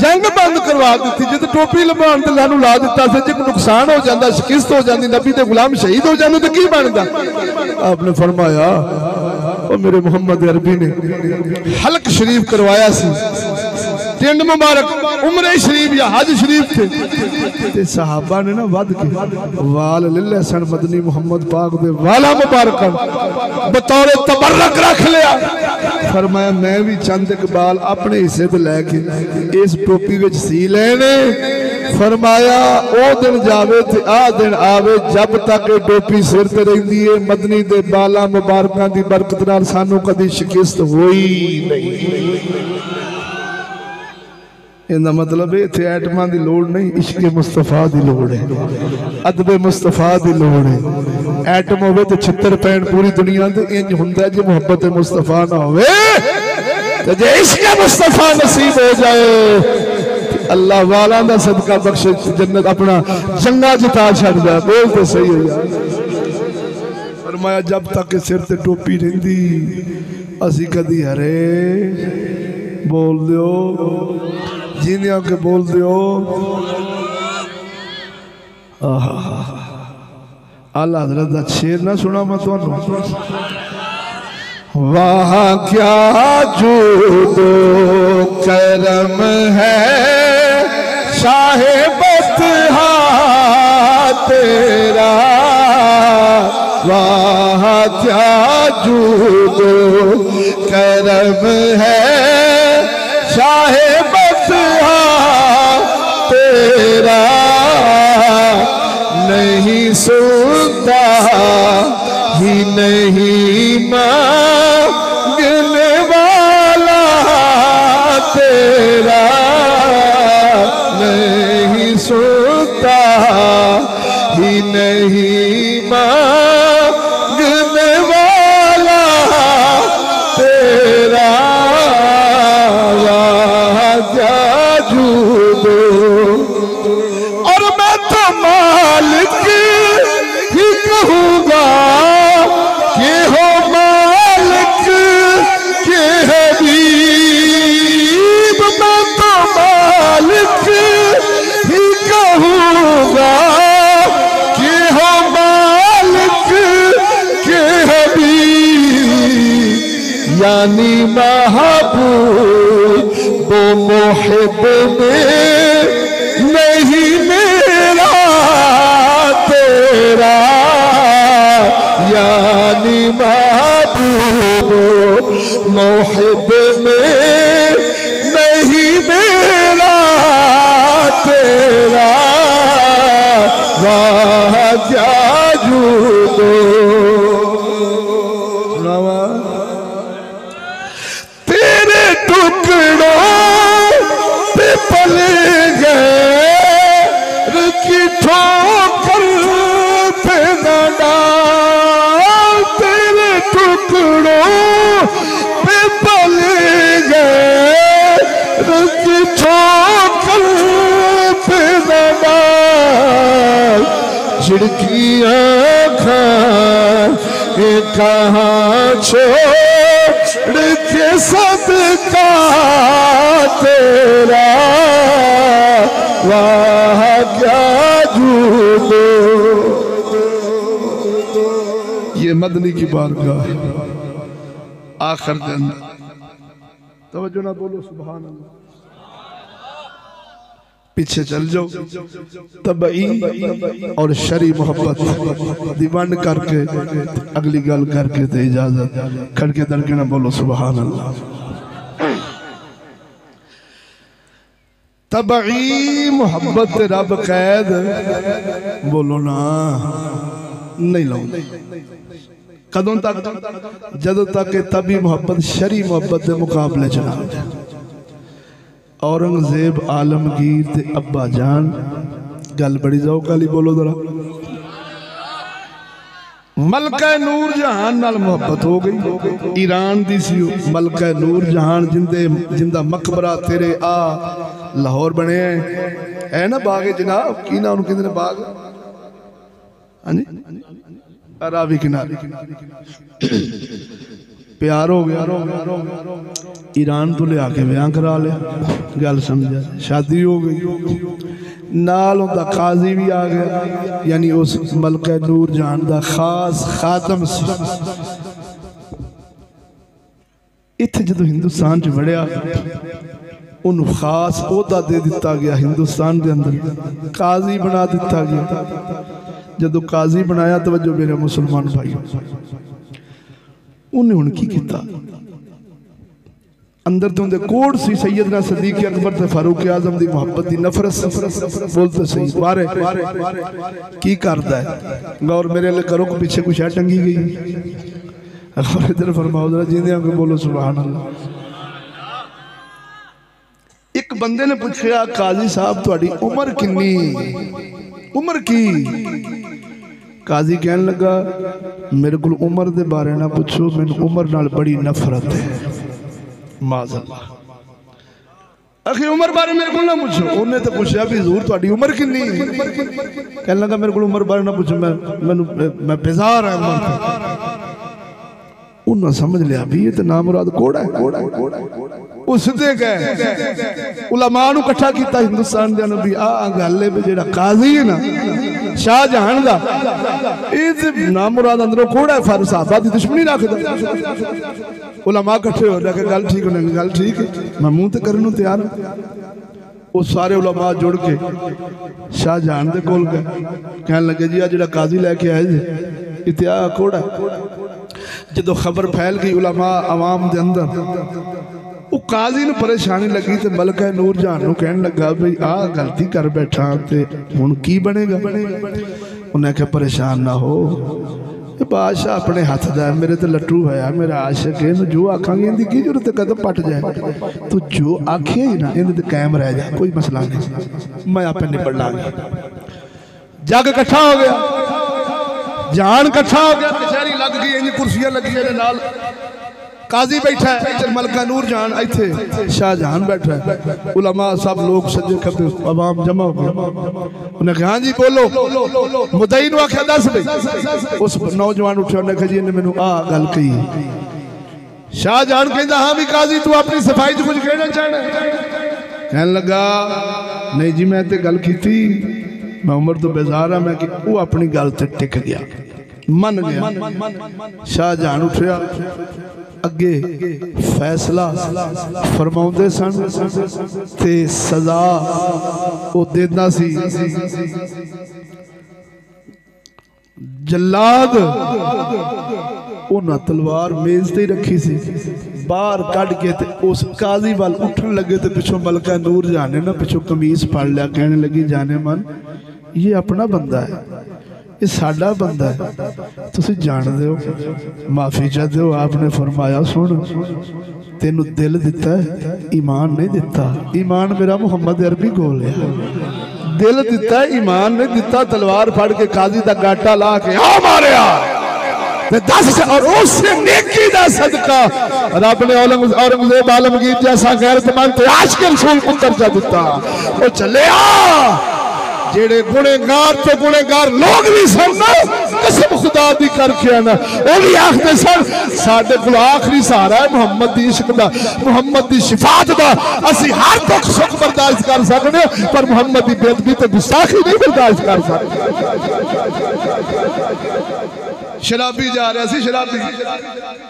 जंग बंद करवा दी जो टोपी लभाण ते लानू ला दिता से जो नुकसान हो जाता शिकस्त हो जाती नबी ते गुलाम शहीद हो जाते तो की बनता। आपने फरमाया और मेरे मोहम्मद अरबी ने हल्क शरीफ करवाया सी टिंड मुबारक उमरे शरीफ या हज शरीफ थे साहबा ने ना वध के वाल ले सन मदनी मुहम्मद पाक दे वाला मुबारक बतौर तबर्रक रख लिया। फरमाया मैं भी चंद इकबाल अपने हिस्से ते लैके इस टोपी विच सी लेने। फरमाया ओ दिन जावे ते आ दिन आवे जब तक टोपी सिर ते रहिंदी है मदनी दे बाला मुबारकां दी बरकत नाल सानू कदी शिकस्त होई नहीं। इनका मतलब इतने ऐटमां की लोड़ नहीं इश्के मुस्तफा की लोड़ है अदबे मुस्तफा की लोड़ है। ऐटम हो तो छितर पैन पूरी दुनिया से इंज हुंदा जे मुहब्बत मुस्तफा ना होवे तो जे इश्के मुस्तफा नसीब हो जाए अल्लाह वाला दा सदका बख्शे जन्नत अपना चंगा जिता छड़दा बोल तो सही हो यार। फरमाया जब तक सिर ते टोपी रहिंदी असी कदी हरे बोल दो जीनिया के बोल दो आला हजरत दा शेर ना सुना मैं तुहानू वहाँ क्या जूदो करम है शाहे बतहा तेरा वहाँ क्या जूदो करम है शाहे बतहा तेरा नहीं सुनता ही नहीं मांगने वाला तेरा नहीं सुनता ही नहीं मांगने वाला तेरा और मैं तो मालिक ही कहूँगा कि हो मालिक के हबीब। मैं तो मालिक ही कहूँगा कि हो मालिक के हबीब यानी महबूब वो मोहिब में नहीं मेरा तेरा यानी महबूब मोहिब में नहीं मेरा तेरा वाह क्या जूदो तेरे टुकड़ों पे पले गए रुकी ठोकर पे न डाल तेरे खिड़कियां कहाँ छोड़ के सबका तेरा वाह क्या जूदो। ये मदनी की बारगाह आखिर दिन। तवज्जो ना बोलो सुभान अल्लाह। पीछे चल जाओ। तबई और शरी मोहब्बत दीवान करके अगली गल करके तो इजाजत खड़के दड़के ना बोलो सुभान अल्लाह। तबई मोहब्बत रब कैद बोलो ना नहीं लो। कदों तक जदों तक तबी मोहब्बत शरी मोहब्बत के मुकाबले च ना जाए। औरंगजेब आलमगीर ते अब्बा जान गल बड़ी जौक वाली बोलो जरा। मलका नूर जहान नाल मोहब्बत हो गई। ईरान दी सी मलका नूर जहान जिंदा मकबरा तेरे आ लाहौर बने है ना बाग जनाब की ना उन्होंने कहते बाग हाँ जी रावी किनारे प्यार हो गया। ईरान तो लिया के ब्याह करा लिया। गल समझा शादी हो गई। नाल उनका काजी भी आ गया यानी उस मलका नूर जहान दा खास खातम सी। इत्थे जदों हिंदुस्तान च वड़िया उन्होंने खास ओहदा दे दिता गया। हिंदुस्तान के अंदर काजी बना दिता गया। जदों काजी बनाया तवज्जो मेरे मुसलमान भाई उन्हें हुण की कीता अंदर तो उनके कोड सी सैयदना सदीक अकबर ते फारूक आजम दी मोहब्बत दी नफरत बोलते सही बारे की करदा है। गौर मेरे लिए करो कि पीछे कुछ है टंगी गई। और इधर फरमाओ जरा जिंदे को बोलो सुभान अल्लाह। एक बंदे ने पूछा काजी साहब तुहाडी उम्र किन्नी उम्र की। काजी कहने लगा मेरे को उम्र के बारे ना पूछो मैंने उम्र नाल बड़ी नफरत है। माज़अल्लाह आखिर उम्र बारे मेरे को ना पूछो। उन्हें तो पूछा भी हुजूर तुहाडी उम्र किन्नी। कहने लगा मेरे को उम्र बारे ना पूछो मैं बेजार है उम्र तो। उन्हें समझ लिया भी ये तो नाम मुराद कोड़ा है। उसने गए उलमा नूं इकट्ठा किया हिंदुस्तान दे नबी आ गल है जेड़ा काजी है ना शाहजहान दा ये नाम मुराद अंदरों कोड़ा है। फारूक साहबा दी दुश्मनी रखदा। उलमा इकट्ठे हो जाके गल ठीक होने गल ठीक है मैं मुंह ते करन नूं तैयार हूं। वो सारे उलमा जुड़ के शाहजहान दे कोल गए कहने लगे जी आ जेड़ा काजी लेके आए जी इतिहास कोड़ा। जदों खबर फैल गई उलमा आवाम दे अंदर वो काजी नूं परेशानी लगी तो मलका नूर जहान नूं कहन लगा भाई आ गलती कर बैठा ते हुण की बनेगा। उन्हें आख्या परेशान ना हो बादशाह अपने हाथ दा मेरे तो लट्टू है मेरा आशिक है जो आखांगे इनकी की जरूरत है कदम पट जाए तो जो आखे ही ना इन कायम रह जाए कोई मसला नहीं मैं आपे निपट लांगी। जग इकट्ठा हो गया जान इकट्ठा हो गया कचहरी लग गई इंज कुर्सियां लगी नाल काजी बैठा है मलका नूर जहान इत्थे शाहजहान बैठा है। उलमा सब लोग सज्जे खब्बे अवाम जमा हो गए। उन्हें कहा हाँ जी बोलो मुदई नूं आख्या दस भाई। उस नौजवान उठे उन्हें कहा जी इन्हें मैनू आ गल कही। शाहजहान कहता हाँ भी काजी तू अपनी सफाई च कुछ कहना चाहना। कहने लगा नहीं जी मैं ते गल की थी मैं उम्र तो बेजार हाँ मैं कि वो अपनी गल ते टिक गया मन गया। शाहजहान उठया अगे फैसला फरमाउंदे सन ते सजा वो देना सी। जल्लाद उन्हें तलवार मेज ते रखी सी बाहर कढ़ के ते उस काजी वाल उठन लगे तो पिछों मलका नूर जहान ने ना पिछों कमीज फाड़ लिया कहने लगी जाने मन ये अपना बंदा है ये साडा बंदा है तुसी जानदे हो माफी चाहते हो। आपने फरमाया सुन तेनू दिल दिता है ईमान नहीं दिता। ईमान मेरा मुहम्मद अरबी कोल है दिल दिता है ईमान नहीं दिता। तलवार फाड़ के काजी दा गाटा ला के आ मारिया दस और उससे नेकी दा सदका रब ने औरंगजेब आलमगीर जैसा गैरतमंद आशिक रसूल पुत्र चा दिता। वो चले जेड़े गुनेगार तो गुनेगार लोग भी सन कसम खुदा दी करके आना वो भी आखते सन साडे कोल आखिरी सहारा है मुहम्मद दी इश्क दा मुहम्मद दी शिफात दा असी हर दुख सुख बर्दाश्त कर सकते पर मुहम्मद दी बेअदबी ते गुस्ताखी नहीं बर्दाश्त कर सकते। शराबी जा रहा सी शराबी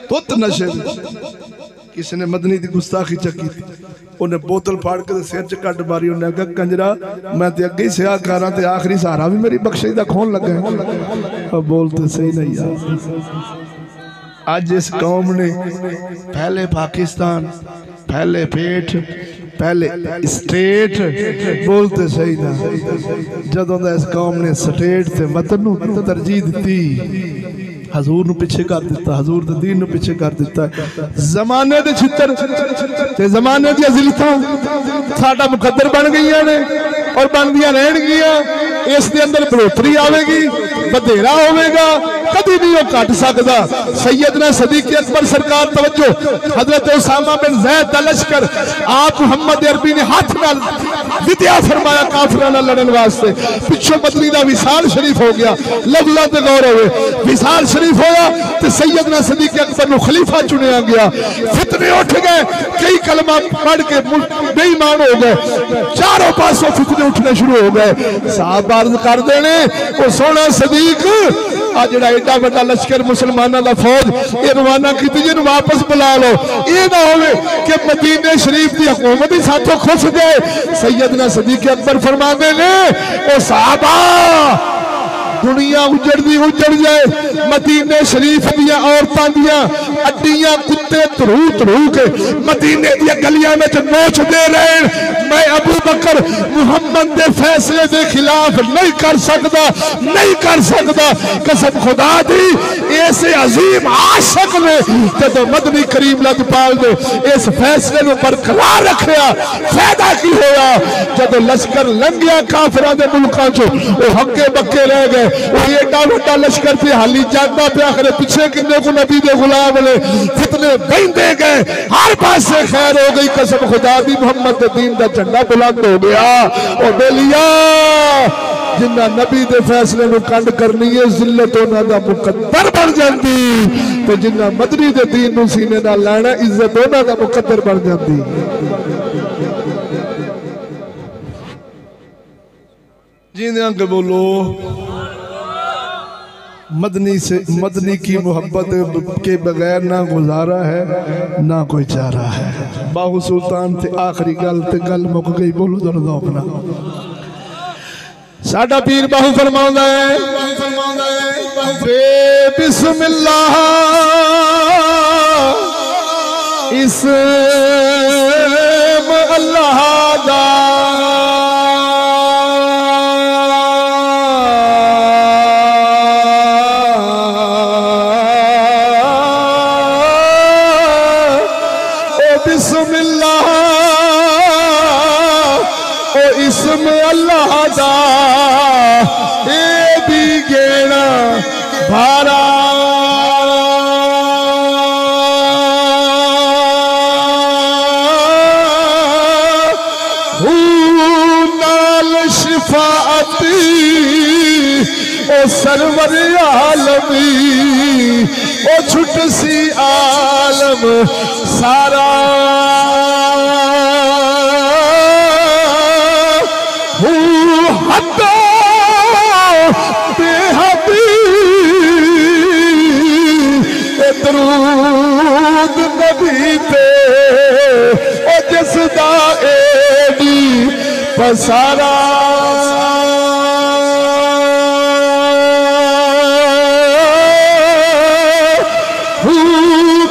पुत नशे किसी ने मदनी की गुस्ताखी चकी थी उन्हें बोतल फाड़ के सिर च कट मारी उन्हें आखा कंजरा मैं ते अगे ही सियाह करा ते आखिरी सहारा भी मेरी बख्शी दा खोन लगा बोलते सही नहीं यार। आज इस कौम ने पहले पाकिस्तान पहले पेट पहले स्टेट बोलते सही ना जदों दा इस कौम ने स्टेट ते वतन नूं तरजीह दी हजूर नूं पिछे कर दिता हजूर दे दीन नूं पिछे कर दिता जमाने दे छितर ते जमाने दी जिल्लतां साडा मुकद्दर बन गईयां ने और बनदियां रहणगियां इस दे अंदर बढ़ोतरी आवेगी बधेरा होवेगा कभी नहीं वो घट सकता। सैयदना सदीक अकबर सरकार तवज्जो हजरत उसामा बिन ज़ैद दा लश्कर आप मुहम्मद अरबी ने हाथ नाल विद्या फरमाया काफिरां नाल लड़न वास्ते पिछों बदली दा विसाल शरीफ हो गया लफ्ज़ां ते गौर होवे विसाल शरीफ होया ते सैयदना सदीक अकबर नु खलीफा चुनिया गया फितने उठ गए कई कलमा पढ़ के बेईमान हो गए चारों पासों फितने उठने शुरू हो गए साहब अर्ज कर देने वो सोना सदीक आ जिहड़ा एडा वड्डा लश्कर मुसलमानों का फौज ये रवाना की जिन्होंने वापस बुला लो ये ना हो कि मदीने शरीफ की हुकूमत ही साथों खुश जाए। सैयदना सदीक अकबर फरमाते ने ओ साहबा दुनिया उजड़ती उजड़ जाए मदीने शरीफ दिया औरतां दिया अड्डियां कुत्ते धरू धरू के मदीने दिया गलियां में नोच दे रहे मैं अबू बकर मुहम्मद के फैसले के खिलाफ नहीं कर सकता कसम खुदा दी ऐसे अजीम आशिक ने जब मदनी करीम लजपाल ने इस फैसले को बरकरार रखा फायदा की होया जब लश्कर लंघिया काफिरां दे मुल्कां चों वो हक्के बक्के रह गए एडा वड्डा लश्कर से हाली जाता पे आखिर पिछे किन्ने को नबी दे गुलाम ने कितने बहते गए हर पासे खैर हो गई कसम खुदा दी मोहम्मद के दीन का झंडा बुलंद हो गया ओ बेलिया जिन्ना नबी दे फैसले को कंड करनी है जिल्लत उन्हां दा मुकद्दर बन जाती तो जिन्ना मदनी दे दीन नूं सीने नाल लैना इज्जत उन्हां दा मुकद्दर बन जाती। जिन्हां के बोलो मदनी से मदनी की मोहब्बत के बगैर ना गुजारा है ना कोई चारा है। बाहू सुल्तान थे आखिरी गल ते गल मुक गई बोलो दर्द अपना साडा पीर बाहू फरमांदा है बिस्मिल्लाह इस्म अल्लाह दा भारा नाल शिफाअती ओ सरवर आलमी ओ छुट सी आलम सारा दरूद नबी पे ओ जिसदा एडी पसारा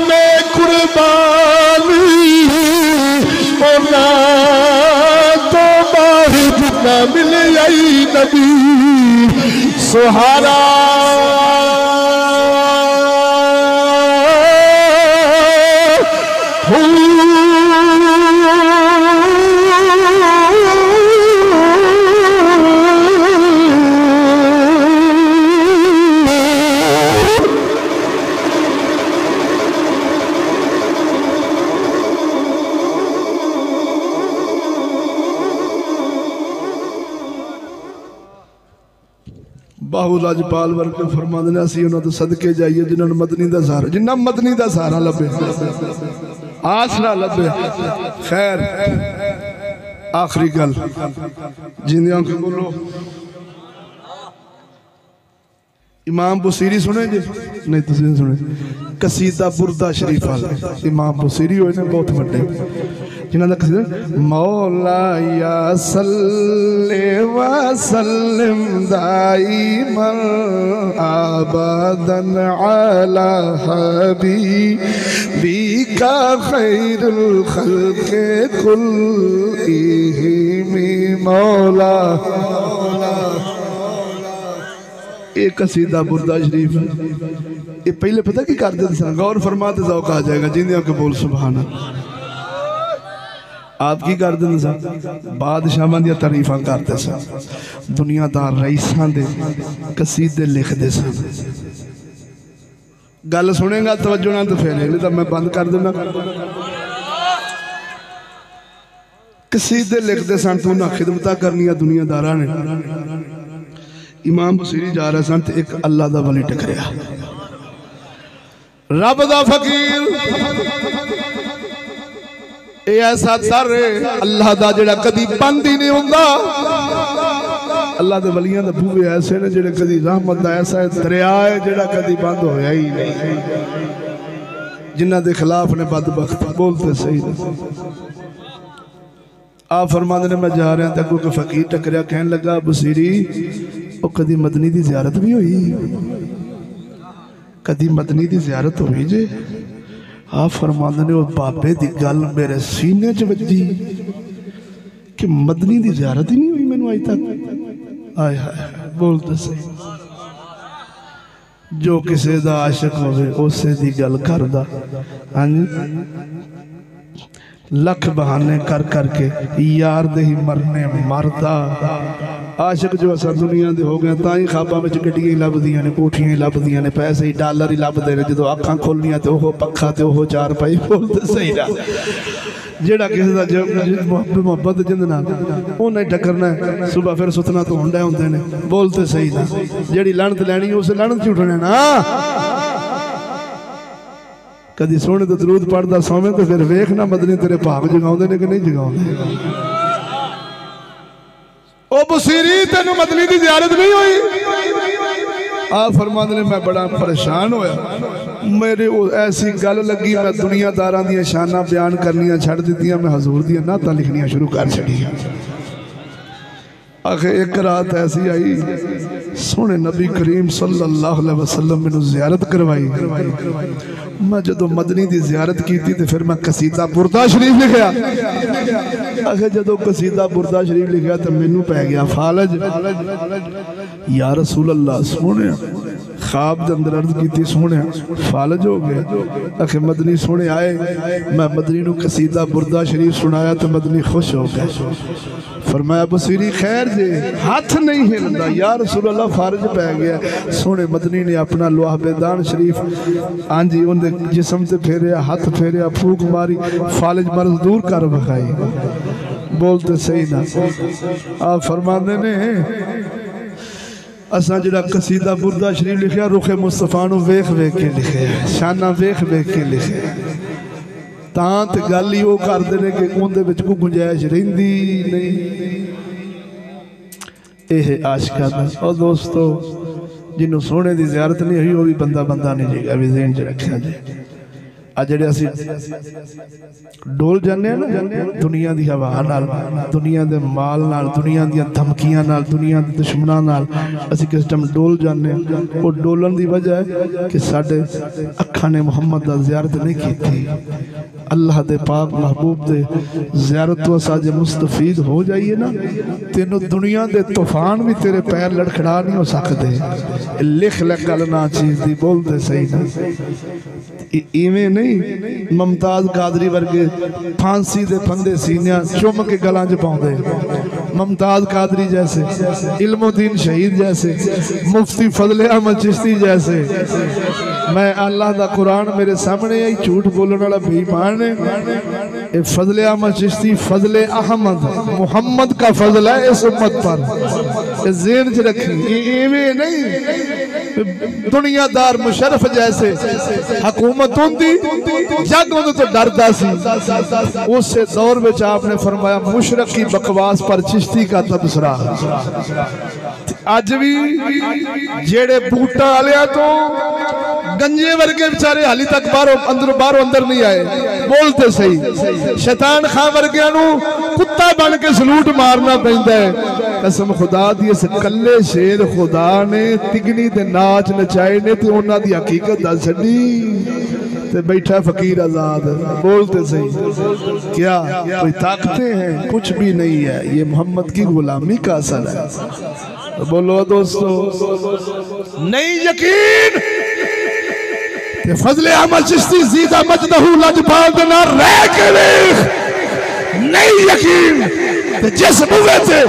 मैं कुर्बानी तो बाहु जितना मिल आई नबी सुहारा बाहु लाजपाल वर्गे फरमाते ने असीं उन्हां तों सदके जाइए जिन्होंने मदनी का सहारा, जिन्ना मदनी का सहारा लभे, आसरा लभे। खैर आखिरी गल जिंदियां के बोलो, इमाम बुसीरी सुने जी? नहीं तुसीं नहीं सुने? कसीदा बुरदा शरीफ वाले इमाम बुसीरी होए ने बहुत बड़े, जिन्हां दा कसीदा मौला या सल्ले व सल्लिम दाइमन अबदन अला हबीबिका खैरुल खल्क़ि कुल्लिहिम मौला। एक कसीदा बुरदा शरीफ ये पहले पता की करते थे, गौर फरमाते ज़ौक़ आ जाएगा जिंदियों के बोल सुभान अल्लाह। आप की करते थे? बादशाहां दी तारीफां करते सन, दुनियादार रईसां दे कसीदे लिखते सन। गल सुनेगा तवज्जो नाल तो फिर नहीं तो मैं बंद कर देना। कसीदे लिखते सन तो उन्हें खिदमतां करनियां दुनियादारां ने। इमाम बुसीरी जा रहे सन तो एक अल्लाह दा वली टकरिया, रब दा फकीर, ऐसा दर अल्लाह दा जेड़ा कदी बंद ही नहीं हुंदा। अल्लाह दे वलियां दे बूहे ऐसे ने जेड़े कदी रहमत दा ऐसा दरिया है जेड़ा कदी बंद होया ही नहीं, जिन्हां दे खिलाफ ने बदबख्त बोलते सही। आप फरमाते ने मैं जा रहा था कोई फकीर टकरिया, कहने लगा बुसीरी वो कदी मदनी की जियारत भी हुई? कदी मदनी की जियारत हुई जे? आप फरमाते ने वो बाबे की गल मेरे सीने च वजी कि मदनी की जियारत ही नहीं हुई मैनू अज तक। आय हाय बोलते सही। जो किसी का आशिक होवे उसे दी गल करदा, हाँ जी, लख बहाने कर करके यार दे ही मरने मरदा। आशिक जो असा दुनिया दे हो गए तां ही खाबां विच गड्डियां ही लभदियां ने, कोठियां ही लभदियां ने, पैसे ही डॉलर ही लभदे ने। जो अखां खोलनियां ते ओह पक्खा ते ओह चार पाई। बोलते सही ना, जेड़ा किसी का मुहब्बत जिंद नाल उन्हें टकरना सुबह फिर सुतना तो होंडे होंदे ने। बोलते सही ना, जेड़ी लानत लैनी उस लानत च उठना ना। कदी सोने तो दरूद पढ़दा सोवे तो फिर वेखना मदनी तेरे भाग जगाउंदे ने कि नहीं जगाउंदे। ओ बुसीरी तेनू मदनी की जियारत नहीं हुई? आप फरमाते ने मैं बड़ा परेशान होया, मेरे ऐसी गल लगी मैं दुनियादारां दी शाना बयान करनियां छड़ दित्तियां, मैं हजूर दी नातां लिखनियां शुरू कर छड़ियां। आखिर एक रात ऐसी आई सोने नबी करीम सल्लल्लाहु अलैहि वसल्लम मैनू जियारत करवाई। मैं जो मदनी की जियारत की तो फिर मैं कसीदा बुरदा शरीफ लिखा। आखिर जो कसीदा बुरदा शरीफ लिखा तो मैनू पै गया फालज, या रसूल अल्लाह सोने ख्वाब के अंदर अर्ज की सोने फालज हो गया। आखिर मदनी सोने आए, मैं मदनी नू कसीदा बुरदा शरीफ सुनाया तो मदनी खुश हो गया। फरमाया बुसीरी खैर जे, हाथ नहीं हिलदा। या रसूल अल्लाह फारज पै गया। सोने मदनी ने अपना लुआबेदान शरीफ हाँ जी उनके जिसम से फेरिया, हाथ फेरिया, फूक मारी, फालज मर्ज दूर कर बखाई। बोलते सही ना। आप फरमाते ने असा जरा कसीदा बुरदा शरीफ लिखा रुखे मुस्तफा नू वेख वेख के लिखे, शाना वेख वेख के लिखे। तां ते गल ही वो करते हैं कि उनदे विच कोई गुंजाइश रहिंदी नहीं। यह आशिकां दा और दोस्तों जिन्हों सोने की जियारत नहीं हुई वो भी बंदा बंदा नहीं जेगा, भी ज़हन च रखा जाए। अज जेडे असीं डोल जाने ना दुनिया की हवा नाल, दुनिया के माल नाल, दुनिया दी धमकियां नाल, दुनिया के दुश्मनां नाल असीं किस टाइम डोल जाने। वो डोलन की वजह है कि साडे अखां ने मुहम्मद दा जियारत नहीं की। अल्लाह दे पाक महबूब दे जियारत तो असां जे मुस्तफीद हो जाइए ना, तेनों दुनिया के तूफान भी तेरे पैर लड़खड़ा नहीं हो सकते। लिख ले गल ना चीज दी। बोलते सही ना, इवें नहीं मुमताज कादरी वर्गे फांसी दे फंदे सीनिया चुम के गलां च पाउंदे। मुमताज कादरी जैसे, इल्मुद्दीन शहीद जैसे, मुफ्ती फजले अहमद चिश्ती जैसे, मैं अल्लाह दा कुरान मेरे सामने आई, झूठ बोलने वाला बेईमान है। ये फजले अहमद चिश्ती, फजले अहमद मोहम्मद का फजल है इस उम्मत पर, ज़हन च रखी। इवें नहीं दुनियादार मुशर्रफ जैसे हुकूमत होंदी जग उन्हें तो डरदा सी, उस दौर में आपने फरमाया मुशरक की बकवास पर चिश्ती का तबसरा। अज भी जेड़े बूटा वाले तो गंजे वर्गे बेचारे हाली तक बाहरों अंदर नहीं आए, बोलते सही। शैतान खां वर्गिया कुत्ता बन के सलूट मारना पैंदा है। कसम खुदा दी इस कल्ले शेर खुदा ने तिगनी दे नाच नचाए ने ते उन्हां दी हकीकत दस छड्डी ते बैठा फकीर आजाद। बोलते सही, क्या कोई ताकतें हैं? कुछ भी नहीं है, ये मोहम्मद की गुलामी का असर है। तो बोलो दोस्तों, नहीं यकीन फजले अहमद चिश्ती ज़ीदा मजदहू लजपाल दे ना रह के देख, नहीं यकीन जिस बुवे से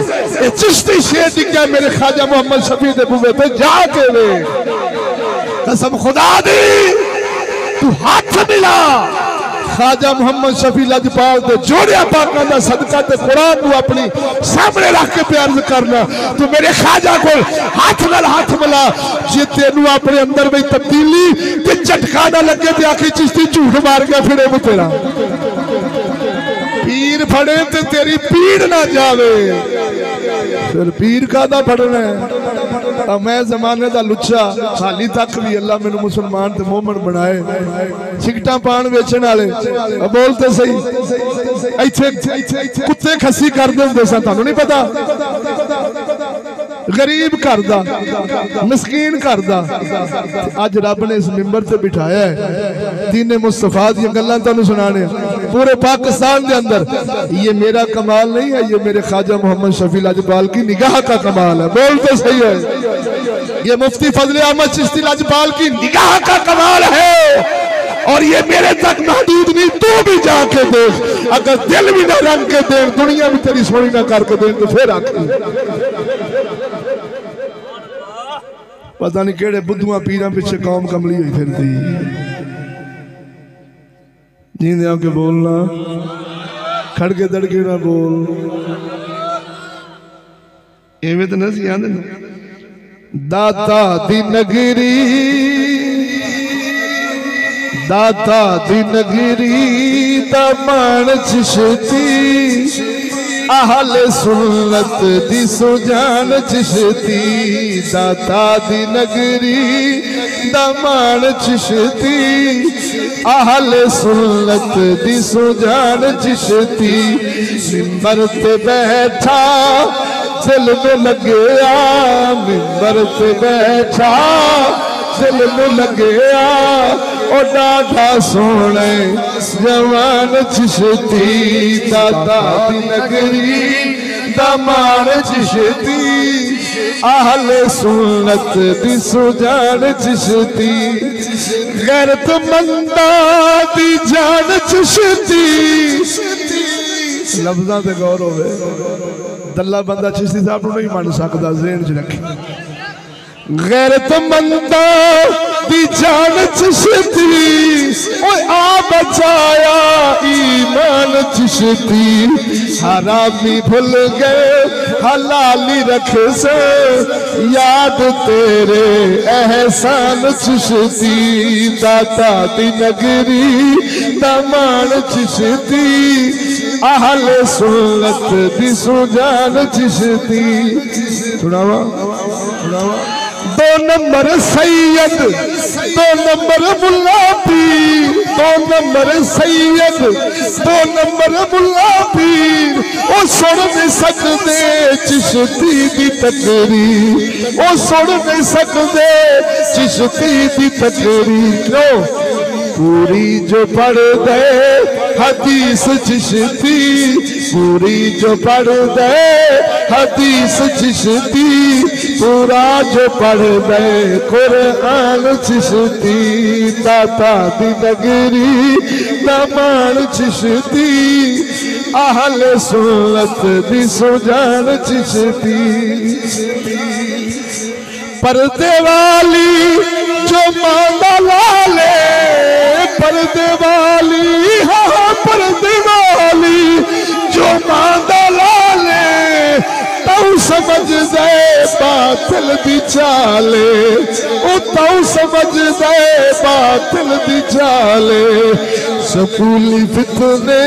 चिश्ती शेर दिखा मेरे ख्वाजा मोहम्मद शफी दे बुवे पे जाके देख। कसम खुदा दी तू हाथ मिला ख्वाजा मोहम्मद शफी लजपाल दे जोड़िया पाकां दा सदका ते कुरान नू अपनी सामने रख के प्यार करना। तू मेरे ख्वाजा को हाथ नाल हाथ मिला, जे तेनू अपने अंदर में तब्दीली ते झटका ना लगे ते आखी चिश्ती झूठ मार गया फिरे वो तेरा पीर फड़े ते तेरी पीड़ ना जावे। फिर पीर का दा फड़ना है। मैं जमाने का लुच्चा हाली तक भी अल्लाह मैनू मुसलमान ते मोमन बनाए। सिगटा पान वेचण वाले बोलते सही, इत्थे कुत्ते खस्सी कर देंदे सन, तुहानू नहीं पता? गरीब घर दा मिसकीन घर दा अज रब ने इस मिंबर से बिठाया है। दीने मुस्तफा दी गल्लां तुहानू सुनाने पूरे पाकिस्तान के अंदर। ये मेरा कमाल नहीं है, ये मेरे ख्वाजा मोहम्मद शफी लजपाल की निगाह का कमाल है। बोलते सही है, ये मुफ्ती फजले अहमद चिश्ती लजपाल की निगाह का कमाल है। और ये मेरे तक महदूद नहीं, तू भी जाके देख। अगर दिल भी ना रंग के देख, दुनिया भी तेरी सोनी ना करके देख, तो फिर आखिर पता नहीं केड़े बुद्धुआ पीरा पिछे कौम कमली हुई फिरती। जींदे आके बोलना, खड़के दड़के ना बोल, एवें तो नहीं आंदे। दाता दी नगरी, दाता दी नगरी दा मान चिश्ती, आहले सुन्नत दी सुजान चिश्ती। दाता दी नगरी दा मान चिश्ती, आहले सुन्नत दी सुजान चिश्ती। मिंबर ते बैठा दिल में लगया, मिंबर पे बैठा दिल में लगया। ओ डाढ़ा सोने जवान चिश्ती, दाता दी नगरी दमान चिश्ती, आहले सुन्नत दी सुजान चिश्ती। गैरतमंदा दी जान चिश्ती। लफ्ज़ां ते गौर होवे, दल्ला बंदा चिश्ती साहब नहीं मन सकता, ज़हन च रखी। गैरतमंदा दी जान चिश्ती, ओए आ बचाया ईमान चिश्ती। हरामी भूल गए हलाली रखे से, याद तेरे एहसान चिश्ती। दाता दी नगरी दमान चिश्ती, आहले सुन्नत दी सुजान चिश्ती। सुनावा सुनावा। 2 नंबर सैयद, 2 नंबर मुल्ला पीर, 2 नंबर सैयद, 2 नंबर मुल्ला पीर। ओ सुन नहीं सकते चिश्ती दी तकरीर, ओ सुन नहीं सकते चिश्ती दी तकरीर। क्यों? पूरी जो पढ़ दे हदीस चिश्ती, पूरी जो पढ़ दे हदीस चिश्ती। पूरा जो पढ़ दे कुरान चिश्ती। दाता दी नगरी दमान चिश्ती, आहले सुन्नत दी सुजान चिश्ती। पर्दे वाली जो मांदा लाले पर्दे वाली, हाँ पर्दे वाली, जो मांदा लाले तू समझ दे बातिल दी चाले, ओ तू समझ दे बातिल दी चाले। सकूली फितने,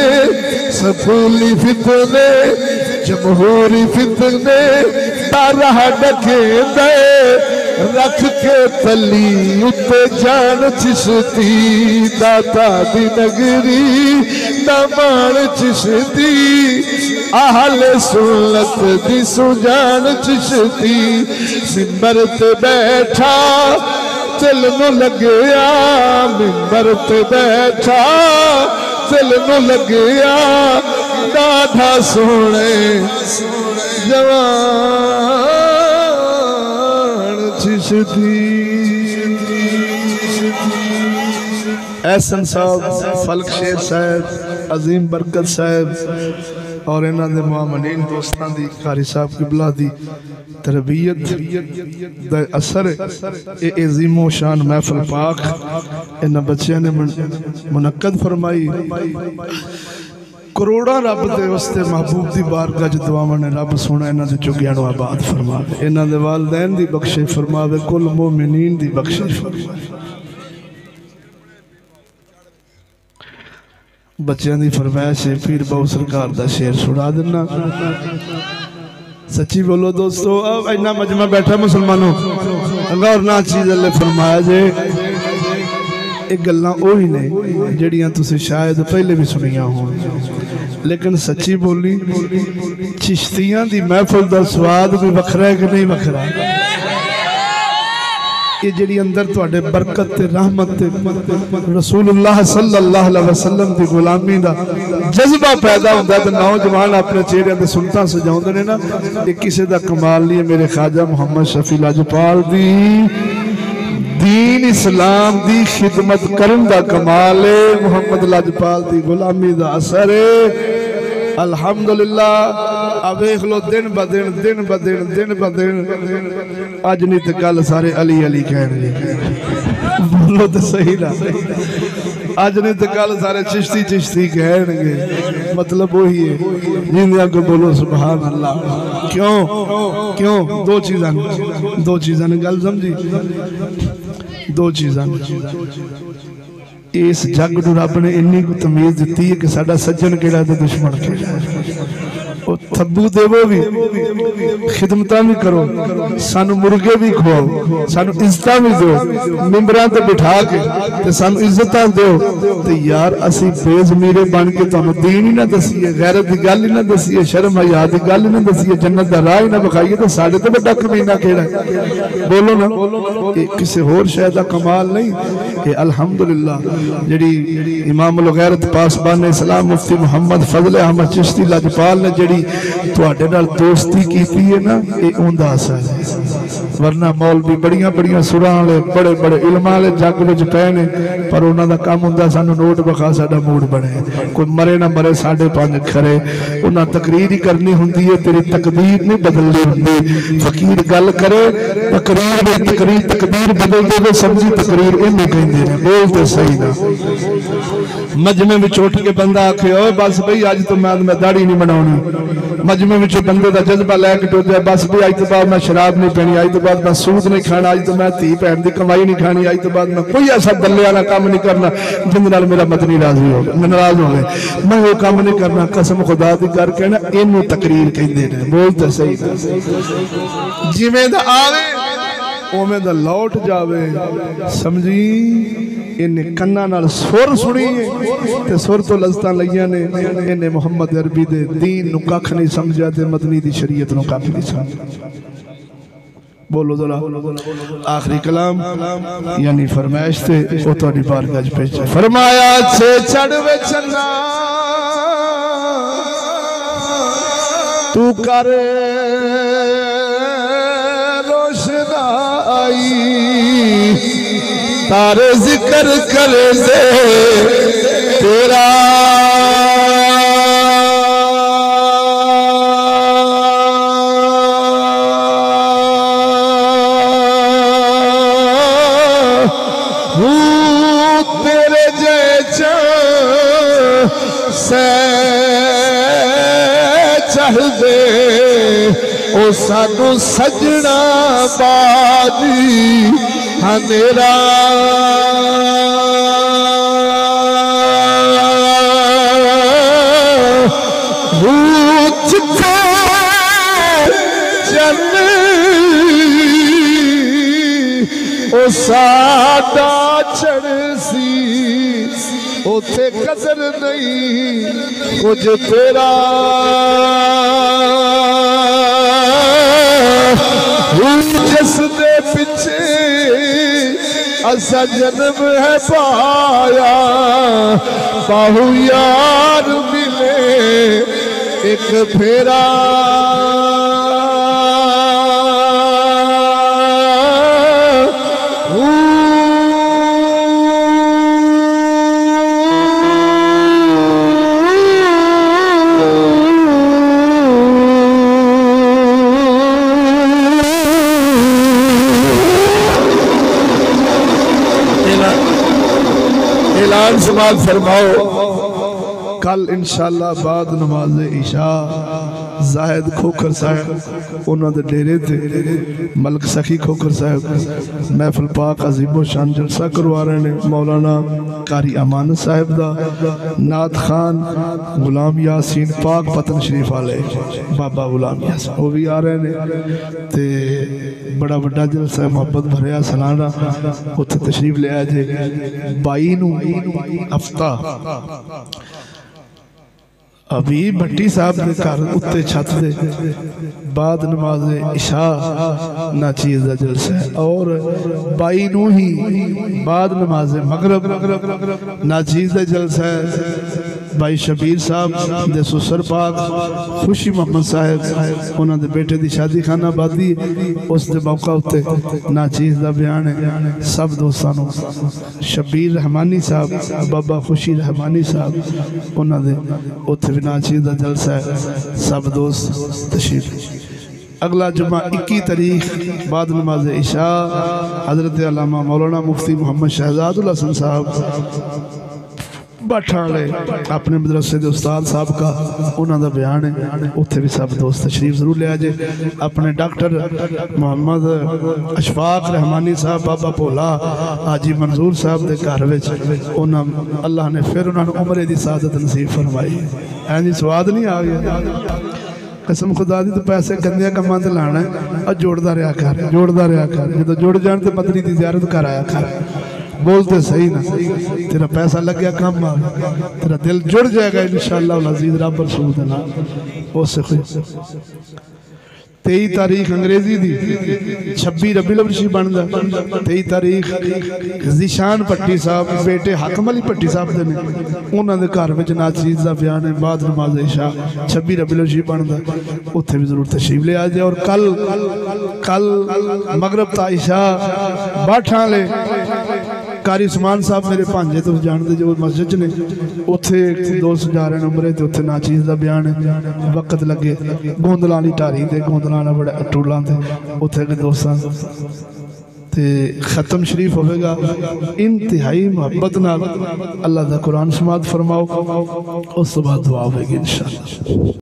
सकूली फितने, जमहूरी फितने तारा डके दे, रख के तली उत्ते जान चिश्ती, दाता दी नगरी नमान चिश्ती, आहले सुन्नत दी सुजान चिश्ती। मिंबर ते बैठा दिल नू लगया, मिंबर ते बैठा दिल नू लगया, डाढ़ा सोने जवान चिश्ती। एहसन साहब, फलक शेर साहब, अजीम बरकत साहब और इन्हों के मुआमनीन दोस्तों की, कारी साहब किबला की तरबियत दा असर ये अजीमो शान महफिल पाक इन्होंने बच्चों ने मुनक्कद फरमाई। करोड़ा रब के वास्ते महबूब की बारगाह च दुआवां ने, रब सोना इन्हों के चुगियां नूं आबाद फरमावे, इन्हों के वालदैन की बख्शिश फरमावे, कुल मोमिनीन की बख्शिश फरमावे। बच्चों की फरमाइश है, पीर बहु सरकार का शेर सुना देना। सच्ची बोलो दोस्तों, अब इन्ना मजमा बैठा मुसलमानों, गौर ना चीज अल्ले फरमाया जे ये गल्लां ओही ने जड़ियां तुसीं शायद पहले भी सुनिया हो, लेकिन सच्ची बोली चिश्तियां दी महफिल दा स्वाद भी वखरा है कि नहीं वखरा? ये जिहड़ी अंदर तुहाडे बरकत ते रहमत ते रसूलुल्लाह सल्लल्लाहु अलैहि वसल्लम दी गुलामी दा जज्बा पैदा हुंदा ते नौजवान अपने चेहरे ते सुनता सजाउंदे ने ना, ये किसी दा कमाल नहीं है, मेरे ख्वाजा मोहम्मद शफी लाजपाल दी दीन इस्लाम दी खिदमत करन दा कमाल है, मोहम्मद लाजपाल दी गुलामी दा असर है। अल्हम्दुलिल्लाह अब देख लो दिन ब दिन, दिन ब दिन, दिन ब दिन, अज नहीं तो कल सारे अली अली कहणगे, बोलो तो सही ना, अज नहीं तो कल सारे चिश्ती चिश्ती कहणगे, मतलब वही है जिंदगी को बोलो सुभान अल्लाह। क्यों क्यों? दो चीज़ां, दो चीज़ां ने गल समझी, दो चीज़ां। इस जग नूं रब ने इन्नी को तमीज़ दी है कि साडा सज्जन केड़ा ते दुश्मन केड़ा। थब्बू देवो भी, खिदमतां भी करो, सानू मुर्गे भी खुआओ, सानू इज्जत भी दो, मिंबरां ते बिठा के ते सानू इज्जतां दो, ते यार असी बेज़मीरे बन के तुहानू दीन ही ना दसीए, गैरत की गल ही ना दसीए, शर्म हया की गल ही ना दसीए, जन्नत दा राह ही ना विखाईए, तो साडे तो बड़ा कमीना केड़ा है? बोलो ना, ये किसी होर शय दा कमाल नहीं, ये अल्हम्दुलिल्लाह जिहड़ी इमामुल गैरत पासबान इस्लाम मुफ्ती मुहम्मद फजल अहमद चिश्ती लाजपाल ने जिहड़ी तुहाडे नाल दोस्ती कीती है ना, ये उंदा असर है। वरना मौलवी बड़ियां बड़ियां सुरां वाले, बड़े बड़े इल्मां वाले जग विच पए ने, पर उन्हां दा काम हुंदा सानू नोट विखा साडा मूड बने, कोई मरे ना मरे 5.5 खरे, उन्हां तकरीर ही करनी हुंदी है, तेरी तकदीर नहीं बदलनी हुंदी। फकीर गल करे तकरीर में, तकरीर तकदीर बदल दे, समझी तकरीर इन्हू कहंदे ने, बोलते सही ना। मजमे विच उठ के बंदा आखे ओए बस बई अज तो मैं दाढ़ी नहीं बनाउणी, मजमे विच बंदे दा जज्बा लैके टुर जाए, बस भी अज तो बाद मैं शराब नहीं पीनी, अज तो बाद मैं सूद नहीं खाना, अज तो मैं धी भैन की कमाई नहीं खानी, अज तो बाद मैं कोई ऐसा दल्ले वाला काम नहीं करना जिंदे नाल मेरा मदनी राजी हो नाराज हो गए, मैं वो काम नहीं करना, कसम खुदा दी करके ना, इनू तकरीर कहंदे ने, बोलते सही ना। जिवें दा आवे उवें दा लौट जावे, समझी? इन्हें कन्ना नाल सुर सुनी ते सुर तो लज़्ज़तां लईयां ने, इन्हें मुहम्मद अरबी दे दीन नूं कख नहीं समझा ते मदनी दी शरीयत नूं कख नहीं समझा। बोलो जरा आखिरी कलाम यानी फरमाइश थे वो तुहाडी बारगाह च पेश है। फरमाया छे चढ़वे चन्ना तू कर रोशनाई, तारे जिक्र करे से तेरा दे ओ सानू सजना बाजी हनेरा ओ साडा चढ़सी उथे कदर नहीं कुछ तेरा जिस दे पिछे असा जन्म है पाया बाहू यार मिले एक फेरा ऐलान समाज फरमाओ कल इंशाअल्लाह बाद नमाज इशा जाहिद खोखर साहब उन्होंने डेरे थे मलक सखी खोखर साहब महफिल पाक अजीबो शान जलसा करवा रहे हैं। मौलाना कारी अमानत साहब दा नात खान गुलाम यासीन पाक पतन शरीफ वाले बाबा गुलाम यासीन वो भी आ रहे हैं ते बड़ा बड़ा जलसा मोहब्बत भरया सलाना उत्थे तशरीफ ले आए जे 22 नूं हफ्ता अभी भट्टी साहब के घर उत्ते छत दे बाद नमाज इशा नाचीज़ दा जलसा है और 22 नूं ही बाद नमाज मगरब नाचीज़ दा जलसा है। भाई शबीर साहब दे सुसर पाक खुशी मोहम्मद साहब उन्होंने बेटे की शादी खाना बादी उस दे मौका उत्ते नाचीज़ दा बयान है। सब दोस्तों शबीर रहमानी साहब बाबा खुशी रहमानी साहब उन्होंने उत्ते भी नाचीज़ दा जलसा है। सब दोस्त तशरीफ अगला जुमा 21 तारीख बाद नमाज इशा हजरत अल्लामा मौलाना मुफ्ती मोहम्मद शहजादुल हसन साहब बाठाले अपने मदरसे के उस्ताद साहब का उन्होंने बयान है उत्थे भी सब दोस्त तशरीफ जरूर ले आजे। अपने डॉक्टर मोहम्मद अशफाक रहमानी साहब बाबा भोला हाजी मंजूर साहब के घर अल्लाह ने फिर उन्होंने उम्रे की सादत नसीब फरमाई। ऐ जी स्वाद नहीं आ गया कसम खुदा दी तो पैसे गंदे कमां ते लाना है और जोड़ता रहा कर जो जुड़ जान तो मदनी की ज़ियारत कर आया कर बोलते सही ना तेरा पैसा लग गया काम आ तेरा दिल जुड़ जाएगा इंशाअल्लाह अज़ीज़ रब रसूल दे नाल। उससे 23 तारीख अंग्रेजी दी 26 रबीउल अव्वल बनदा 23 तारीख ज़ीशान भट्टी साहब बेटे हाकम अली भट्टी साहब दे ने उन्होंने घर में नाचीज़ का बयान है। बाद नमाज इशा 26 रबीउल अव्वल बनदा उत्थे भी जरूर तशरीफ ले आ जाए। और कल मगरब ता इशा बाठां ले कारी उस्मान साहब मेरे भांजे तो जानते जो मस्जिद ने उत्थे दोस्त जा रहे हैं उमरे ते उत्थे नाचीज़ का बयान है। वक्त लगे गोंदलां वाली ढारी ते गोंदलां वाला बड़ा टूलां ते उत्थे के दोस्तां ते खत्म शरीफ होगा इंतहाई मोहब्बत नाल अल्लाह दा कुरान समात फरमाओ उस तो बाद दुआ होगी इंशाअल्लाह।